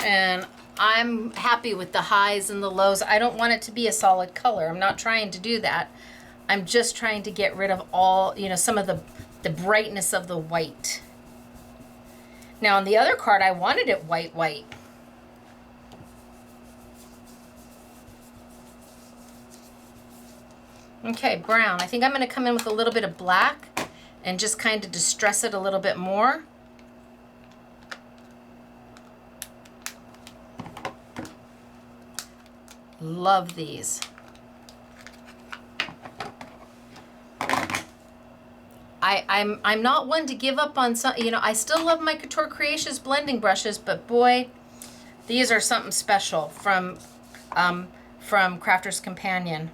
And I'm happy with the highs and the lows. I don't want it to be a solid color. I'm not trying to do that. I'm just trying to get rid of all, you know, some of the brightness of the white. Now on the other card, I wanted it white, white. Okay, brown. I think I'm going to come in with a little bit of black and just kind of distress it a little bit more. Love these. I'm not one to give up on some, you know, I still love my Couture Creations blending brushes, but boy, these are something special from Crafter's Companion.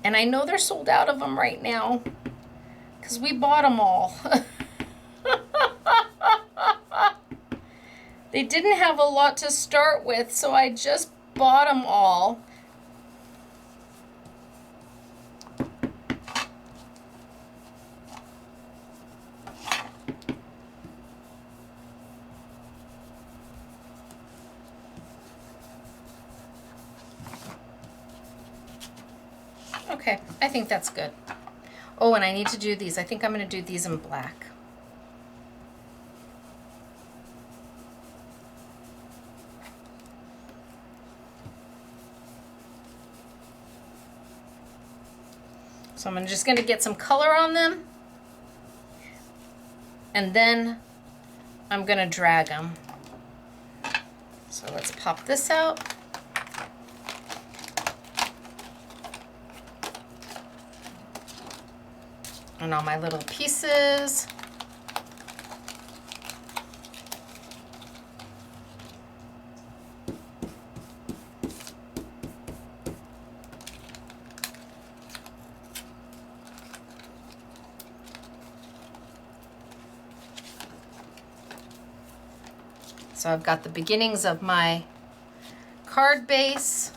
And I know they're sold out of them right now because we bought them all. They didn't have a lot to start with, so I just bought them all. Okay, I think that's good. Oh, and I need to do these. I think I'm going to do these in black. So I'm just going to get some color on them, and then I'm going to drag them. So let's pop this out. And all my little pieces. So I've got the beginnings of my card base.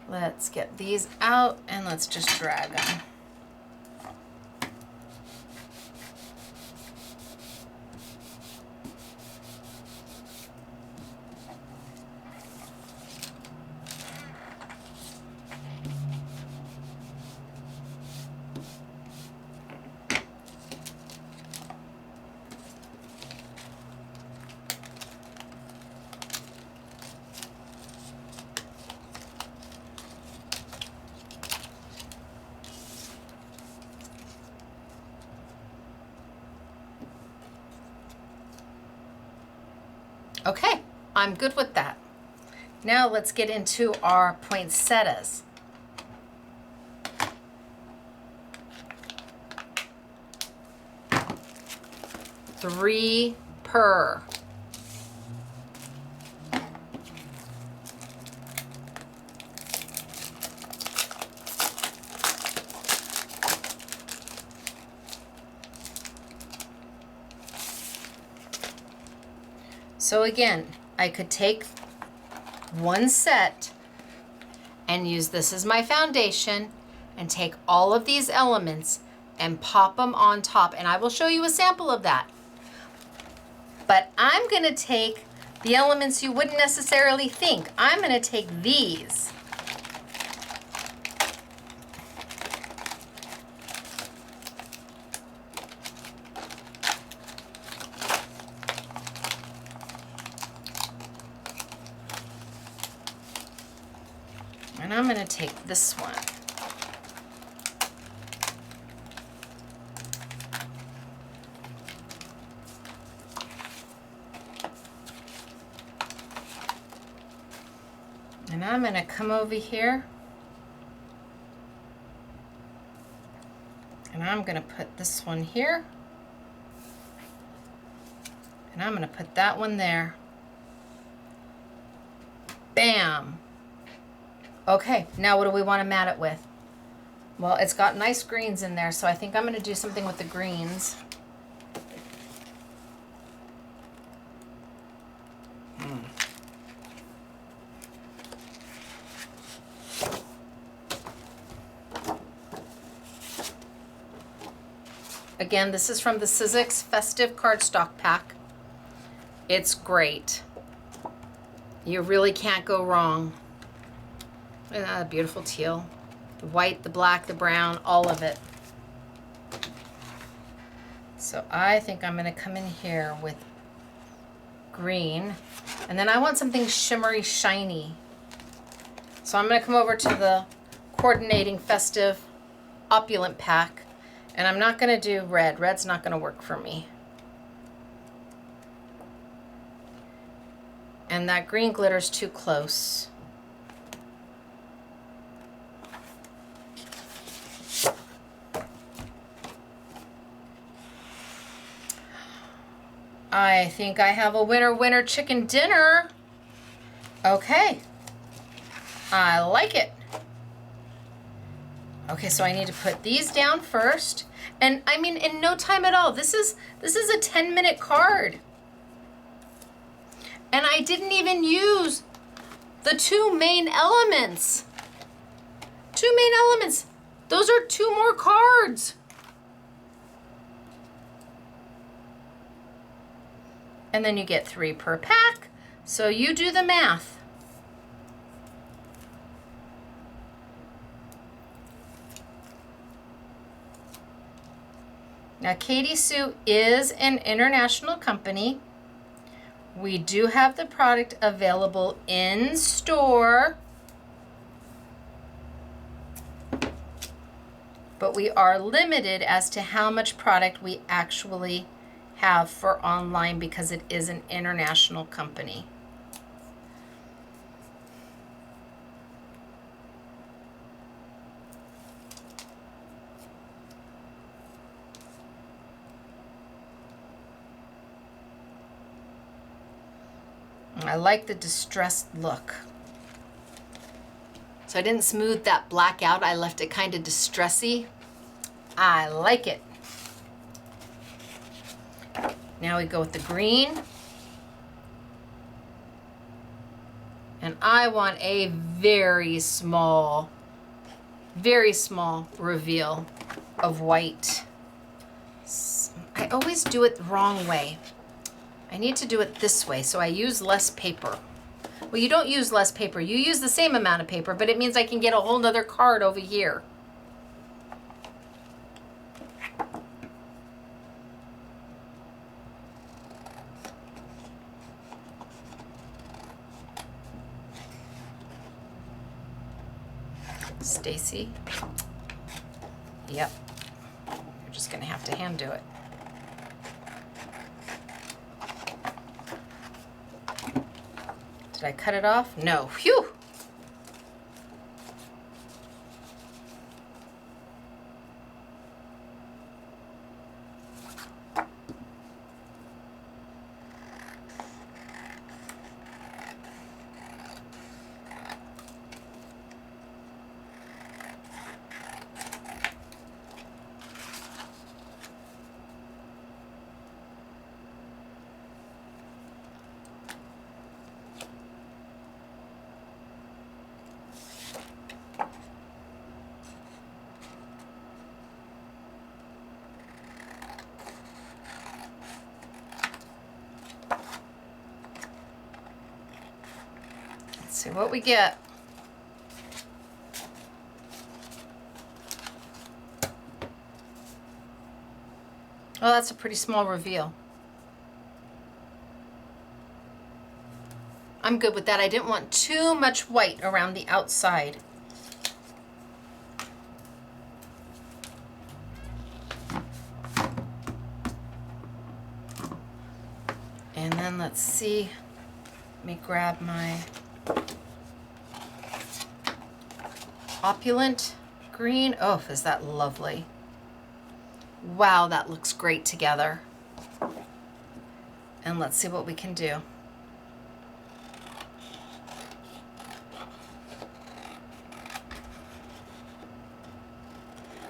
Let's get these out and let's just drag them. Okay, I'm good with that. Now let's get into our poinsettias. 3 per. So again, I could take one set and use this as my foundation and take all of these elements and pop them on top. And I will show you a sample of that. But I'm gonna take the elements you wouldn't necessarily think. I'm gonna take these. And I'm gonna take this one. And I'm gonna come over here and I'm gonna put this one here. And I'm gonna put that one there. Bam. Okay, now what do we want to mat it with? Well, it's got nice greens in there, so I think I'm going to do something with the greens. Again, this is from the Sizzix Festive Cardstock Pack. It's great. You really can't go wrong. Beautiful teal. The white, the black, the brown, all of it. So I think I'm gonna come in here with green. And then I want something shimmery, shiny. So I'm gonna come over to the Coordinating Festive Opulent Pack. And I'm not gonna do red. Red's not gonna work for me. And that green glitter's too close. I think I have a winner chicken dinner. Okay. I like it. Okay, so I need to put these down first. And I mean, in no time at all. This is a 10-minute card. And I didn't even use the 2 main elements. 2 main elements. Those are 2 more cards. And then you get 3 per pack. So you do the math. Now, Katy Sue is an international company. We do have the product available in store, but we are limited as to how much product we actually have for online because it is an international company. I like the distressed look. So I didn't smooth that black out. I left it kind of distressy. I like it. Now we go with the green. And I want a very small reveal of white. I always do it the wrong way. I need to do it this way, so I use less paper. Well, you don't use less paper. You use the same amount of paper, but it means I can get a whole nother card over here. Stacy. Yep. You're just gonna have to hand do it. Did I cut it off? No. Phew! See what we get. Oh, that's a pretty small reveal. I'm good with that. I didn't want too much white around the outside. And then let's see. Let me grab my opulent green. Oh, is that lovely? Wow, that looks great together. And let's see what we can do.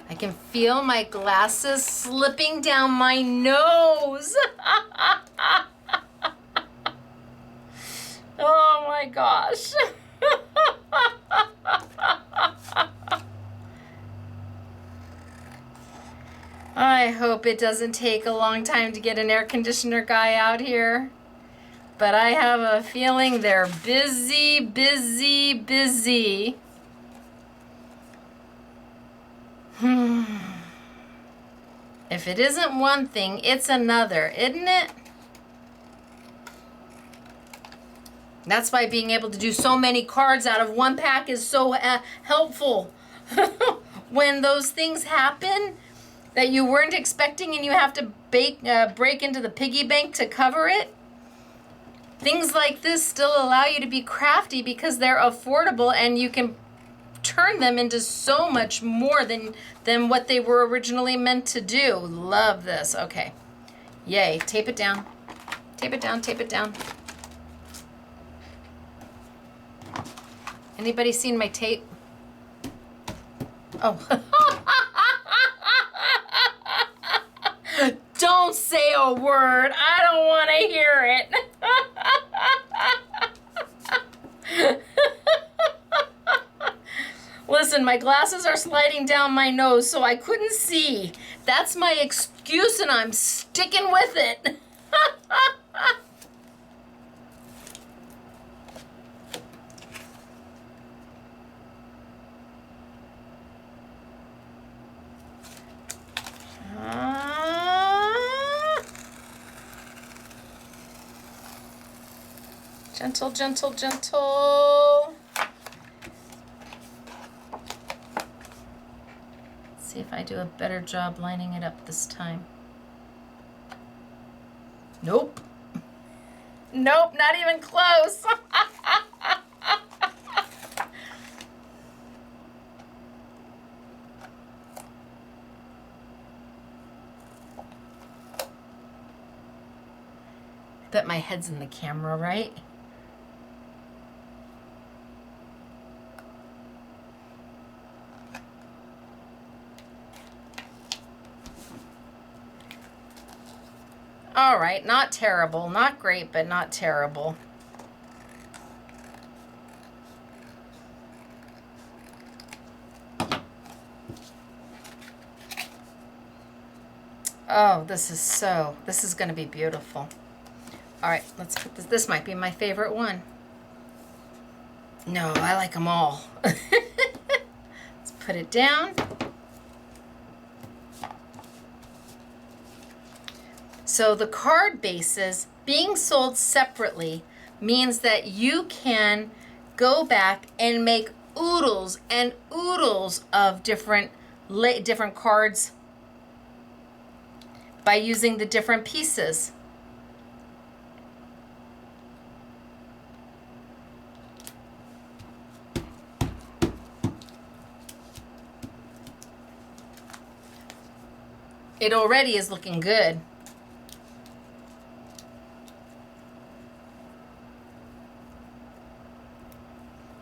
I can feel my glasses slipping down my nose. Oh my gosh. I hope it doesn't take a long time to get an air conditioner guy out here. But I have a feeling they're busy, busy, busy. If it isn't one thing, it's another, isn't it? That's why being able to do so many cards out of one pack is so helpful. When those things happen that you weren't expecting and you have to break into the piggy bank to cover it, things like this still allow you to be crafty because they're affordable and you can turn them into so much more than what they were originally meant to do. Love this. Okay. Yay. Tape it down. Tape it down. Tape it down. Anybody seen my tape? Oh. Don't say a word. I don't want to hear it. Listen, my glasses are sliding down my nose, so I couldn't see. That's my excuse, and I'm sticking with it. Gentle, gentle, gentle. Let's see if I do a better job lining it up this time. Nope. Nope, not even close. Bet my head's in the camera, right? All right, not terrible, not great, but not terrible. Oh, this is going to be beautiful. All right, let's put this. This might be my favorite one. No, I like them all. Let's put it down. So the card bases being sold separately means that you can go back and make oodles and oodles of different cards by using the different pieces. It already is looking good.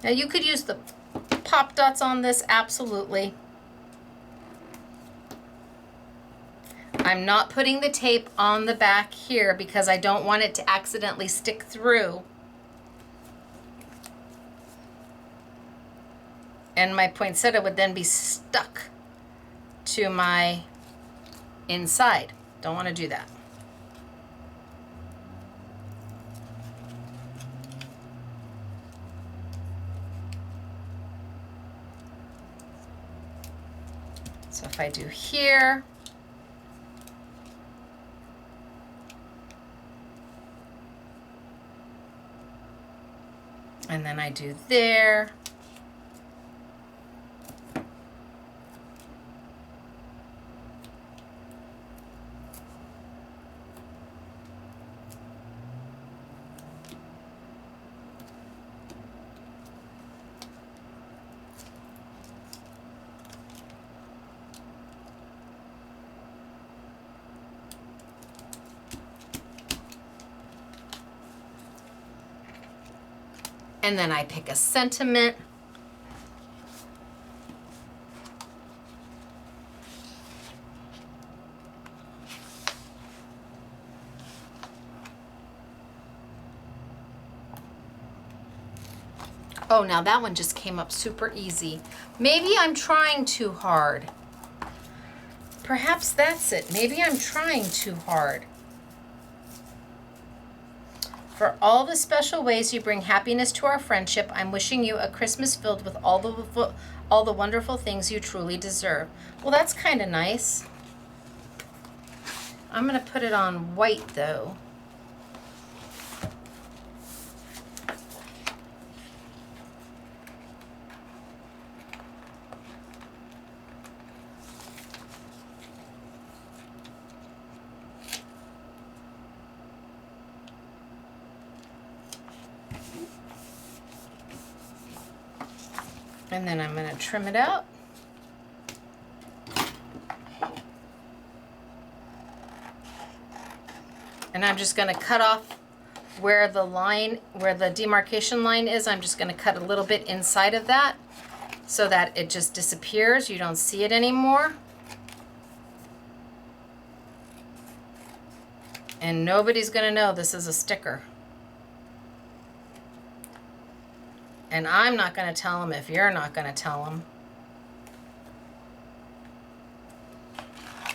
Now you could use the pop dots on this, absolutely. I'm not putting the tape on the back here because I don't want it to accidentally stick through. And my poinsettia would then be stuck to my inside. Don't want to do that. So if I do here, and then I do there, and then I pick a sentiment. Oh, now that one just came up super easy. Maybe I'm trying too hard. Perhaps that's it. Maybe I'm trying too hard. For all the special ways you bring happiness to our friendship, I'm wishing you a Christmas filled with all the wonderful things you truly deserve. Well, that's kind of nice. I'm going to put it on white, though. And then I'm going to trim it out. And I'm just going to cut off where the line, where the demarcation line is. I'm just going to cut a little bit inside of that so that it just disappears. You don't see it anymore. And nobody's going to know this is a sticker. And I'm not going to tell them if you're not going to tell them.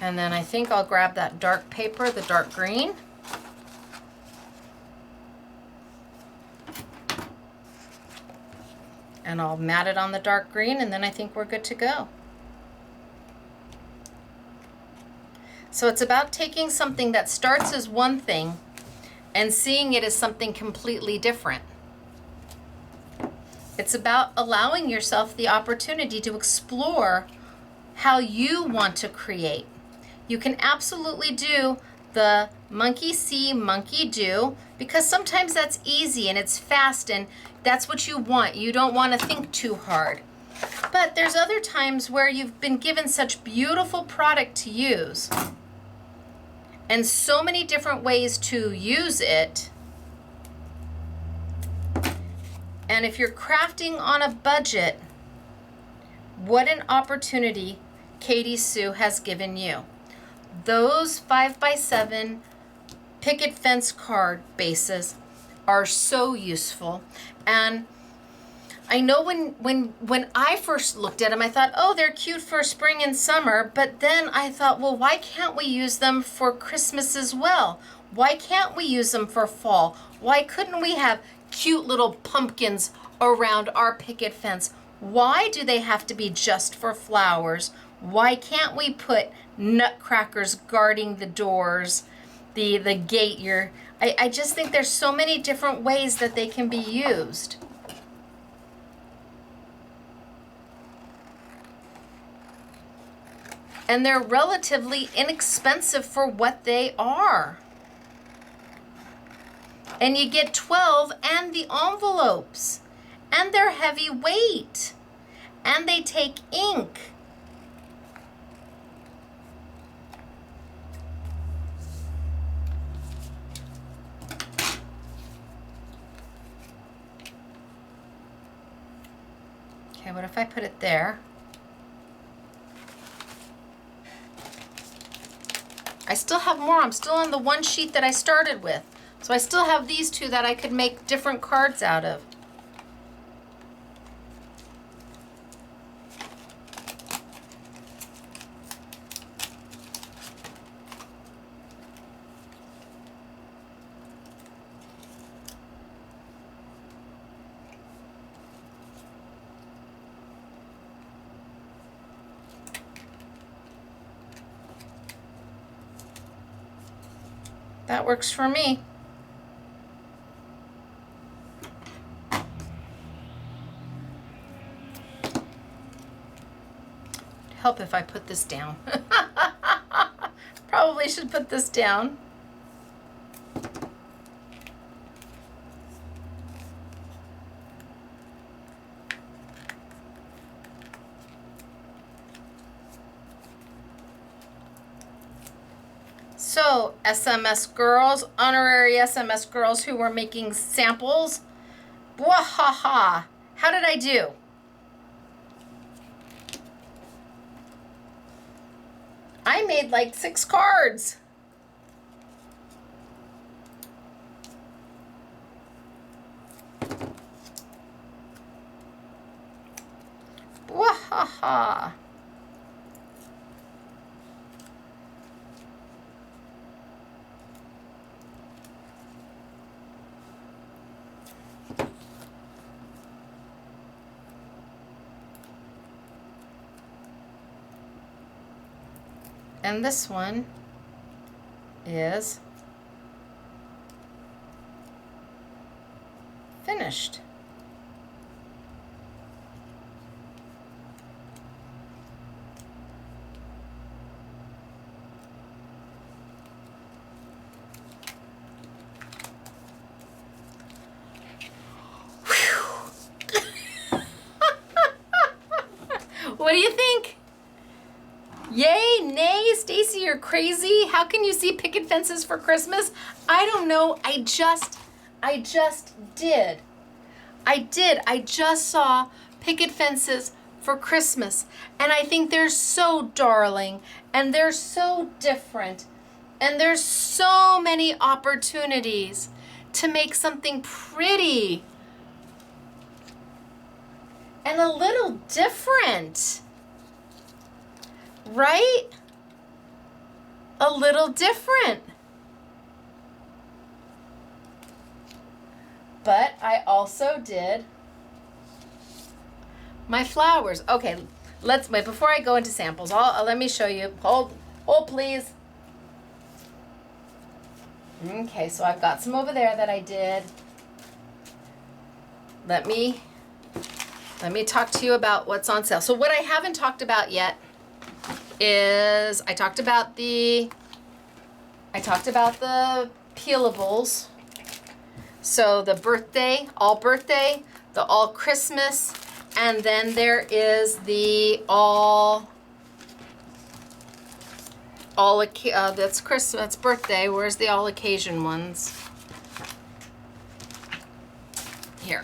And then I think I'll grab that dark paper, the dark green. And I'll mat it on the dark green, and then I think we're good to go. So it's about taking something that starts as one thing and seeing it as something completely different. It's about allowing yourself the opportunity to explore how you want to create. You can absolutely do the monkey see, monkey do, because sometimes that's easy and it's fast and that's what you want. You don't want to think too hard. But there's other times where you've been given such beautiful product to use and so many different ways to use it. And if you're crafting on a budget, what an opportunity Katy Sue has given you. Those 5x7 picket fence card bases are so useful. And I know when I first looked at them, I thought, oh, they're cute for spring and summer. But then I thought, well, why can't we use them for Christmas as well? Why can't we use them for fall? Why couldn't we have cute little pumpkins around our picket fence? Why do they have to be just for flowers? Why can't we put nutcrackers guarding the doors, the gate? I just think there's so many different ways that they can be used. And they're relatively inexpensive for what they are. And you get 12 and the envelopes. And they're heavy weight. And they take ink. Okay, what if I put it there? I still have more. I'm still on the one sheet that I started with. So I still have these two that I could make different cards out of. That works for me. Help if I put this down. Probably should put this down. So, SMS girls, honorary SMS girls who were making samples, wahaha, how did I do? I made like 6 cards. Wahaha. And this one is finished. What do you think? Yay, nay, Stacy, you're crazy. How can you see picket fences for Christmas? I don't know. I just did. I just saw picket fences for Christmas. And I think they're so darling and they're so different. And there's so many opportunities to make something pretty and a little different. Right? A little different. But I also did my flowers. Okay, let's wait before I go into samples. Let me show you. Hold please. Okay, so I've got some over there that I did. Let me talk to you about what's on sale. So what I haven't talked about yet is I talked about the peelables. So the birthday, the all Christmas, and then there is the that's Christmas, that's birthday. Where's the all occasion ones? Here.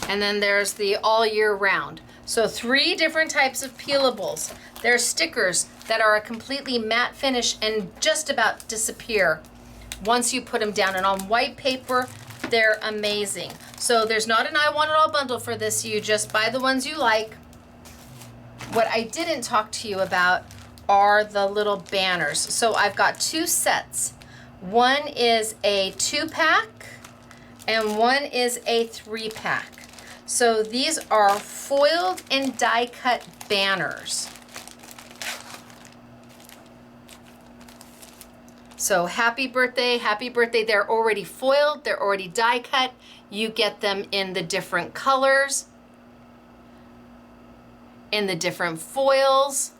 And then there's the all year round. So 3 different types of peelables. They're stickers that are a completely matte finish and just about disappear once you put them down. And on white paper, they're amazing. So there's not an I want it all bundle for this. You just buy the ones you like. What I didn't talk to you about are the little banners. So I've got 2 sets. One is a 2-pack and one is a 3-pack. So these are foiled and die cut banners. So happy birthday, they're already foiled, they're already die cut. You get them in the different colors, in the different foils.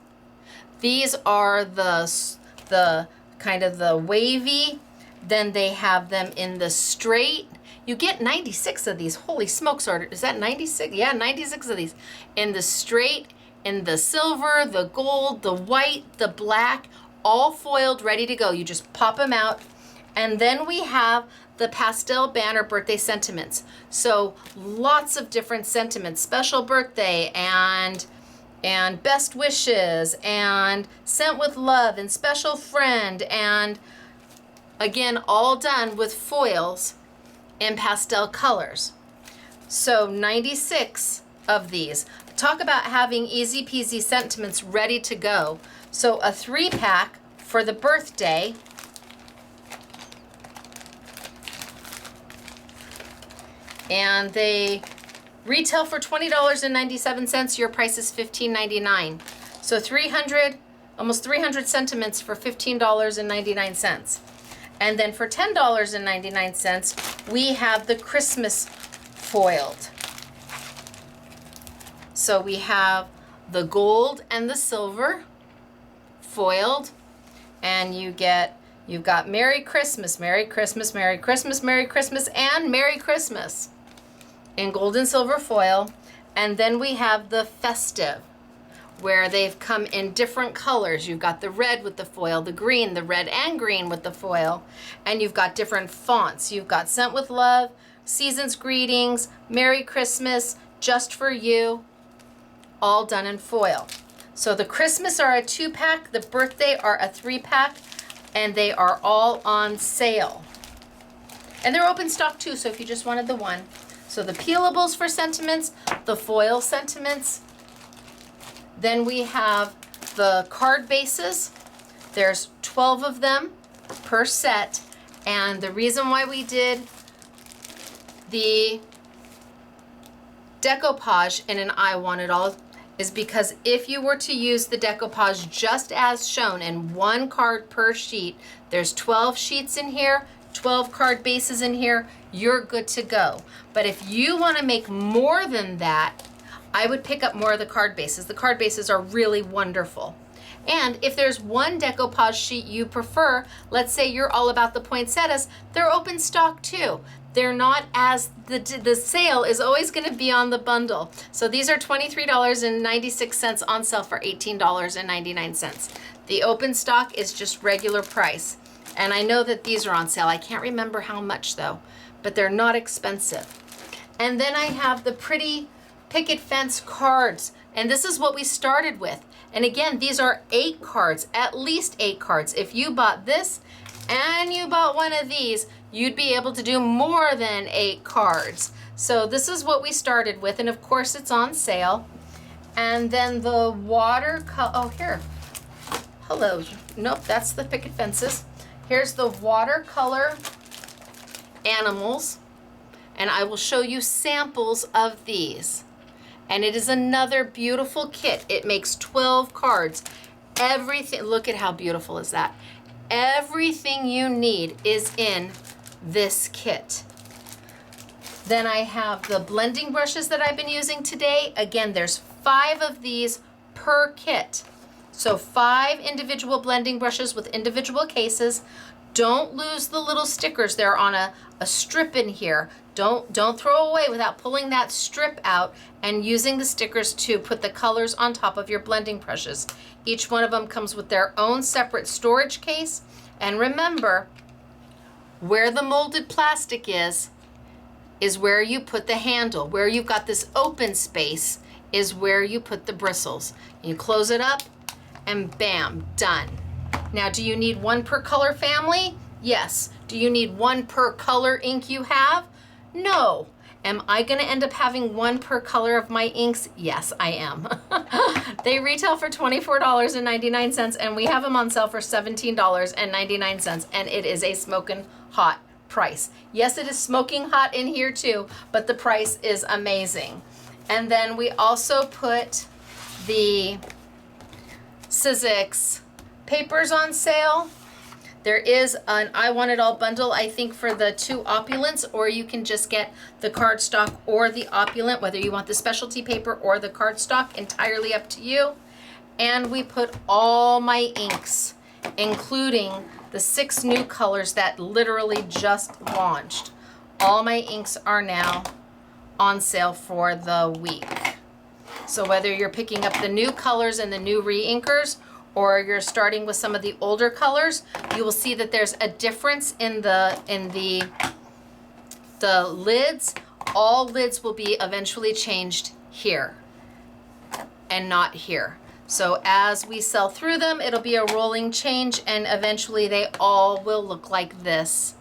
These are the kind of the wavy, then they have them in the straight. You get 96 of these, holy smokes, is that 96? Yeah, 96 of these. In the straight, in the silver, the gold, the white, the black, all foiled, ready to go. You just pop them out And then we have the pastel banner birthday sentiments. So lots of different sentiments, special birthday and best wishes and sent with love and special friend, and again, all done with foils in pastel colors. So 96 of these. Talk about having easy peasy sentiments ready to go. So a 3-pack for the birthday. And they retail for $20.97. Your price is $15.99. So 300, almost 300 sentiments for $15.99. And then for $10.99, we have the Christmas foiled. So we have the gold and the silver foiled, and you've got Merry Christmas, Merry Christmas, Merry Christmas, Merry Christmas, and Merry Christmas in gold and silver foil. And then we have the festive, where they've come in different colors. You've got the red with the foil, the green, the red and green with the foil, and you've got different fonts. You've got Sent with Love, Season's Greetings, Merry Christmas, Just for You, all done in foil. So the Christmas are a 2-pack, the birthday are a 3-pack, and they are all on sale. And they're open stock too, so if you just wanted the one. So the peelables for sentiments, the foil sentiments. Then we have the card bases. There's 12 of them per set. And the reason why we did the decoupage in an I Want It All is because if you were to use the decoupage just as shown in 1 card per sheet, there's 12 sheets in here, 12 card bases in here, you're good to go. But if you want to make more than that, I would pick up more of the card bases. The card bases are really wonderful. And if there's one decoupage sheet you prefer, let's say you're all about the poinsettias, they're open stock too. They're not as, the sale is always going to be on the bundle. So these are $23.96 on sale for $18.99. The open stock is just regular price. And I know that these are on sale. I can't remember how much though, but they're not expensive. And then I have the pretty picket fence cards. And this is what we started with. And again, these are 8 cards, at least 8 cards. If you bought this and you bought one of these, you'd be able to do more than 8 cards. So this is what we started with, and of course it's on sale. And then the watercolor, oh here, hello, nope, that's the picket fences. Here's the watercolor animals, and I will show you samples of these. And it is another beautiful kit. It makes 12 cards. Everything, look at how beautiful is that. Everything you need is in this kit. Then I have the blending brushes that I've been using today. Again, there's 5 of these per kit. So 5 individual blending brushes with individual cases. Don't lose the little stickers. They're on a strip in here. Don't throw away without pulling that strip out and using the stickers to put the colors on top of your blending brushes. Each one of them comes with their own separate storage case. And remember, where the molded plastic is where you put the handle. Where you've got this open space is where you put the bristles. You close it up and bam, done. Now, do you need 1 per color family? Yes. Do you need 1 per color ink you have? No. Am I going to end up having 1 per color of my inks? Yes, I am. They retail for $24.99, and we have them on sale for $17.99, and it is a smoking hot price. Yes, it is smoking hot in here too, but the price is amazing. And then we also put the Sizzix papers on sale. There is an I Want It All bundle, I think, for the 2 opulents, or you can just get the cardstock or the opulent, whether you want the specialty paper or the cardstock, entirely up to you. And we put all my inks, including the 6 new colors that literally just launched. All my inks are now on sale for the week. So whether you're picking up the new colors and the new re-inkers, or you're starting with some of the older colors, you will see that there's a difference in the lids. All lids will be eventually changed here and not here. So as we sell through them, it'll be a rolling change, and eventually they all will look like this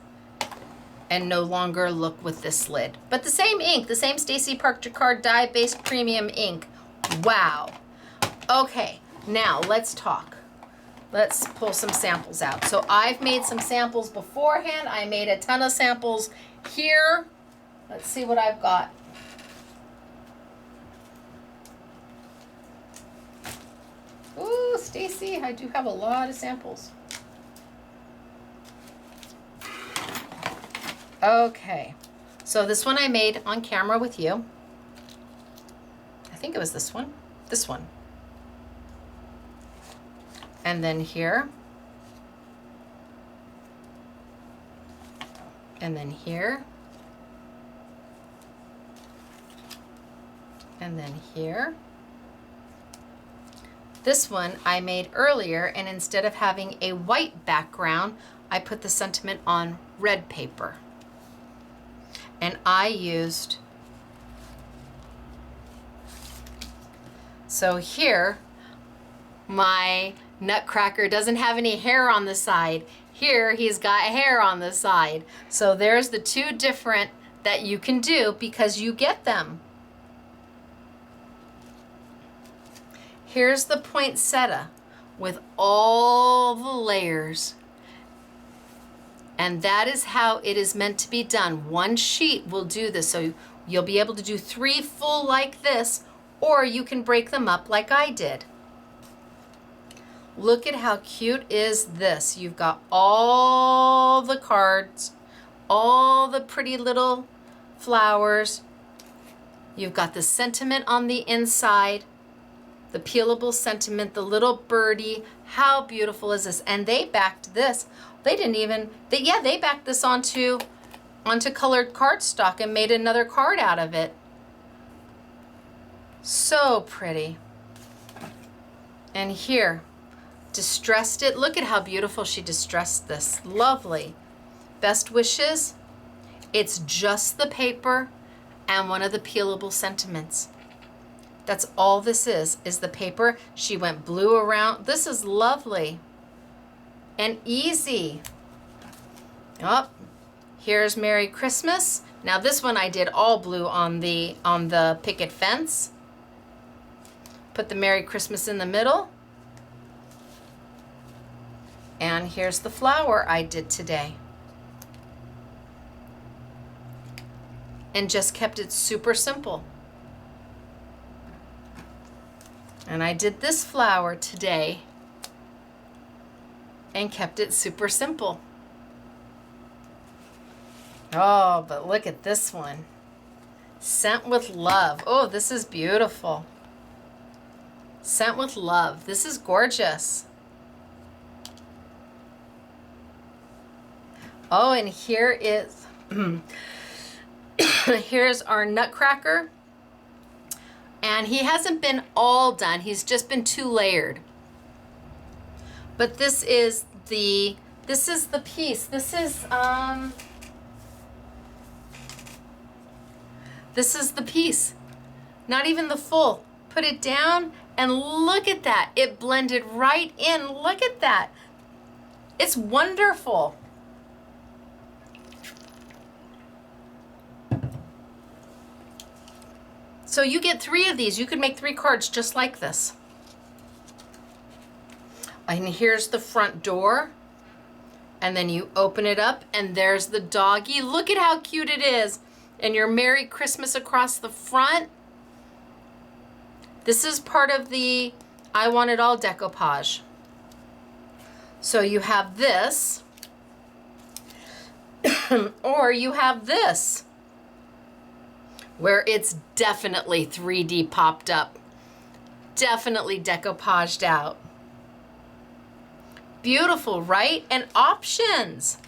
and no longer look with this lid. But the same ink, the same Stacy Park Jacquard dye-based premium ink. Wow. Okay, now let's talk. Let's pull some samples out. So I've made some samples beforehand. I made a ton of samples here. Let's see what I've got. Ooh, Stacy, I do have a lot of samples. Okay, so this one I made on camera with you. I think it was this one. This one. And then here. And then here. And then here. This one I made earlier, and instead of having a white background, I put the sentiment on red paper. And I used, so here, my nutcracker doesn't have any hair on the side. Here, he's got hair on the side. So there's the two different that you can do because you get them. Here's the poinsettia with all the layers. And that is how it is meant to be done. One sheet will do this. So you'll be able to do 3 full like this, or you can break them up like I did. Look at how cute is this. You've got all the cards, all the pretty little flowers. You've got the sentiment on the inside, the peelable sentiment, the little birdie. How beautiful is this? And they backed this. They didn't even, they backed this onto colored cardstock and made another card out of it. So pretty. And here, distressed it. Look at how beautiful she distressed this. Lovely. Best wishes. It's just the paper and one of the peelable sentiments. That's all this is the paper. She went blue around. This is lovely and easy. Oh, here's Merry Christmas. Now this one I did all blue on the picket fence. Put the Merry Christmas in the middle. And here's the flower I did today. And just kept it super simple. And I did this flower today and kept it super simple. Oh, but look at this one. Sent with Love. Oh, this is beautiful. Sent with Love. This is gorgeous. Oh, and here is, here's our nutcracker. And he hasn't been all done. He's just been 2 layered. But this is the piece. This is the piece. Not even the full. Put it down and look at that. It blended right in. Look at that. It's wonderful. So you get 3 of these. You could make 3 cards just like this. And here's the front door. And then you open it up and there's the doggy. Look at how cute it is. And your Merry Christmas across the front. This is part of the I Want It All decoupage. So you have this. Or you have this, where it's definitely 3D popped up. Definitely decoupaged out. Beautiful, right? And options.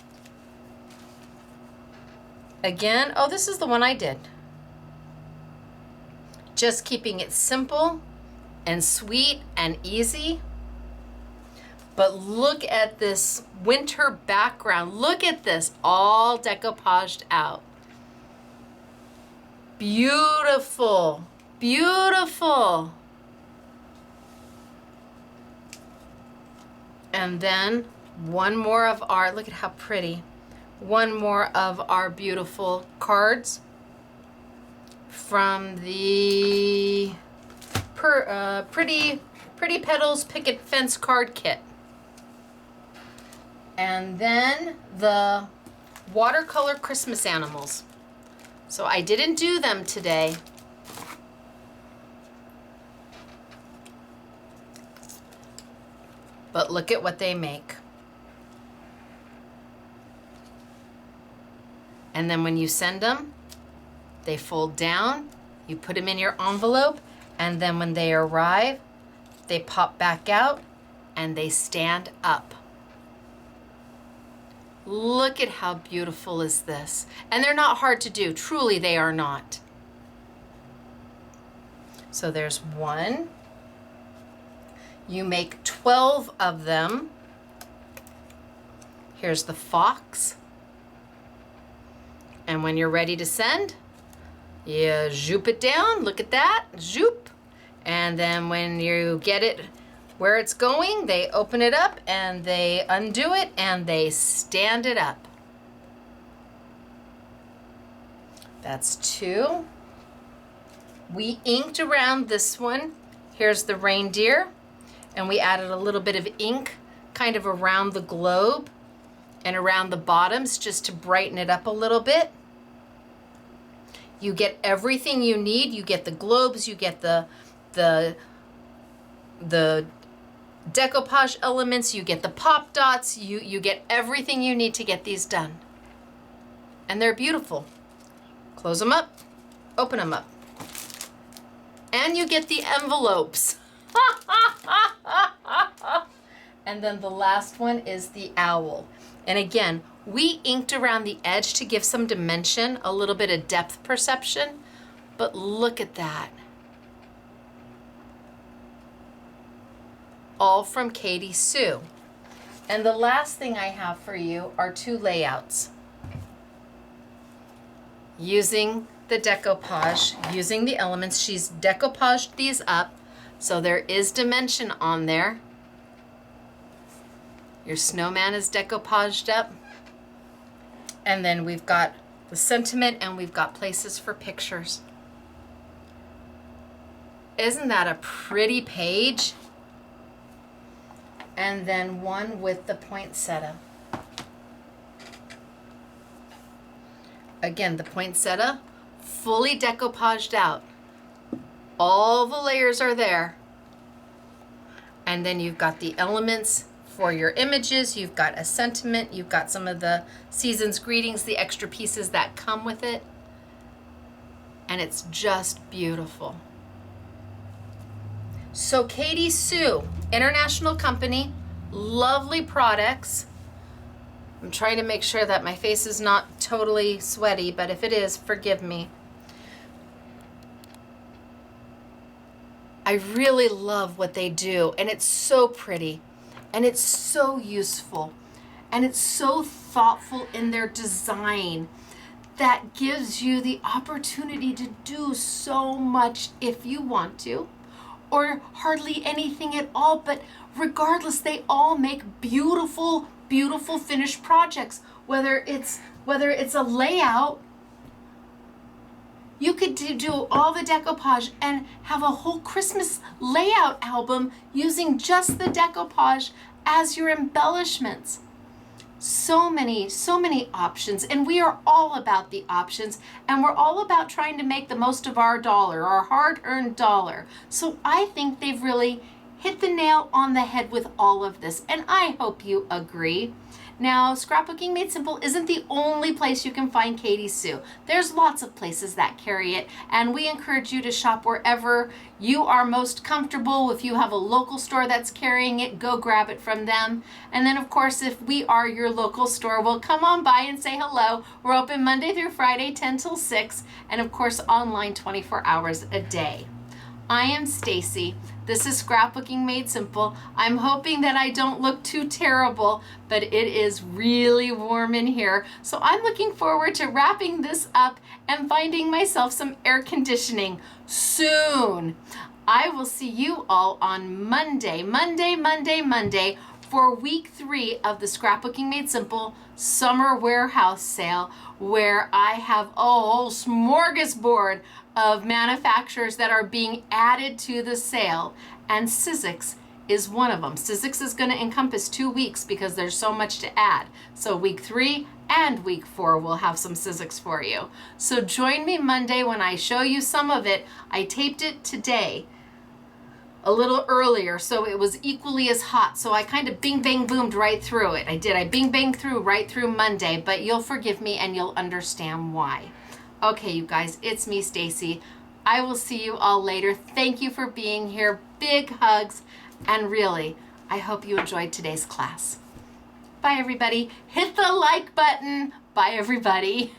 Again, oh, this is the one I did. Just keeping it simple and sweet and easy. But look at this winter background. Look at this, all decoupaged out. Beautiful, beautiful. And then one more of our, look at how pretty, one more of our beautiful cards from the Pretty Petals Picket Fence card kit. And then the watercolor Christmas animals. So I didn't do them today. But look at what they make. And then when you send them, they fold down, you put them in your envelope, and then when they arrive, they pop back out and they stand up. Look at how beautiful is this. And they're not hard to do. Truly, they are not. So there's one. You make 12 of them. Here's the fox. And when you're ready to send, you zoop it down. Look at that, zoop. And then when you get it where it's going, they open it up and they undo it and they stand it up. That's two. We inked around this one. Here's the reindeer, and we added a little bit of ink kind of around the globe and around the bottoms just to brighten it up a little bit. You get everything you need. You get the globes, you get the decoupage elements, you get the pop dots, you get everything you need to get these done. And they're beautiful. Close them up, open them up. And you get the envelopes. And then the last one is the owl. And again, we inked around the edge to give some dimension, a little bit of depth perception, but look at that. All from Katy Sue. And the last thing I have for you are two layouts. Using the decoupage, using the elements, she's decoupaged these up, so there is dimension on there. Your snowman is decoupaged up. And then we've got the sentiment and we've got places for pictures. Isn't that a pretty page? And then one with the poinsettia. Again, the poinsettia, fully decoupaged out. All the layers are there. And then you've got the elements for your images, you've got a sentiment, you've got some of the season's greetings, the extra pieces that come with it. And it's just beautiful. So Katy Sue, international company, lovely products. I'm trying to make sure that my face is not totally sweaty, but if it is, forgive me. I really love what they do, and it's so pretty, and it's so useful, and it's so thoughtful in their design that gives you the opportunity to do so much if you want to, or hardly anything at all. But regardless, they all make beautiful, beautiful finished projects. Whether it's a layout, you could do all the decoupage and have a whole Christmas layout album using just the decoupage as your embellishments. So many options, and we are all about the options, and we're all about trying to make the most of our dollar, our hard-earned dollar. So I think they've really hit the nail on the head with all of this, and I hope you agree. Now, Scrapbooking Made Simple isn't the only place you can find Katy Sue. There's lots of places that carry it, and we encourage you to shop wherever you are most comfortable. If you have a local store that's carrying it, go grab it from them. And then, of course, if we are your local store, well, come on by and say hello. We're open Monday through Friday, 10 till 6, and of course, online 24 hours a day. I am Stacy. This is Scrapbooking Made Simple. I'm hoping that I don't look too terrible, but it is really warm in here. So I'm looking forward to wrapping this up and finding myself some air conditioning soon. I will see you all on Monday for week 3 of the Scrapbooking Made Simple Summer Warehouse Sale, where I have a whole smorgasbord of manufacturers that are being added to the sale, and Sizzix is one of them. Sizzix is going to encompass 2 weeks because there's so much to add. So week 3 and week 4 we'll have some Sizzix for you. So join me Monday when I show you some of it. I taped it today a little earlier, so it was equally as hot. So I kind of bing bang boomed right through it. I bing bang through right through Monday, but you'll forgive me and you'll understand why. Okay, you guys, it's me, Stacy. I will see you all later. Thank you for being here. Big hugs, and really, I hope you enjoyed today's class. Bye, everybody. Hit the like button. Bye, everybody.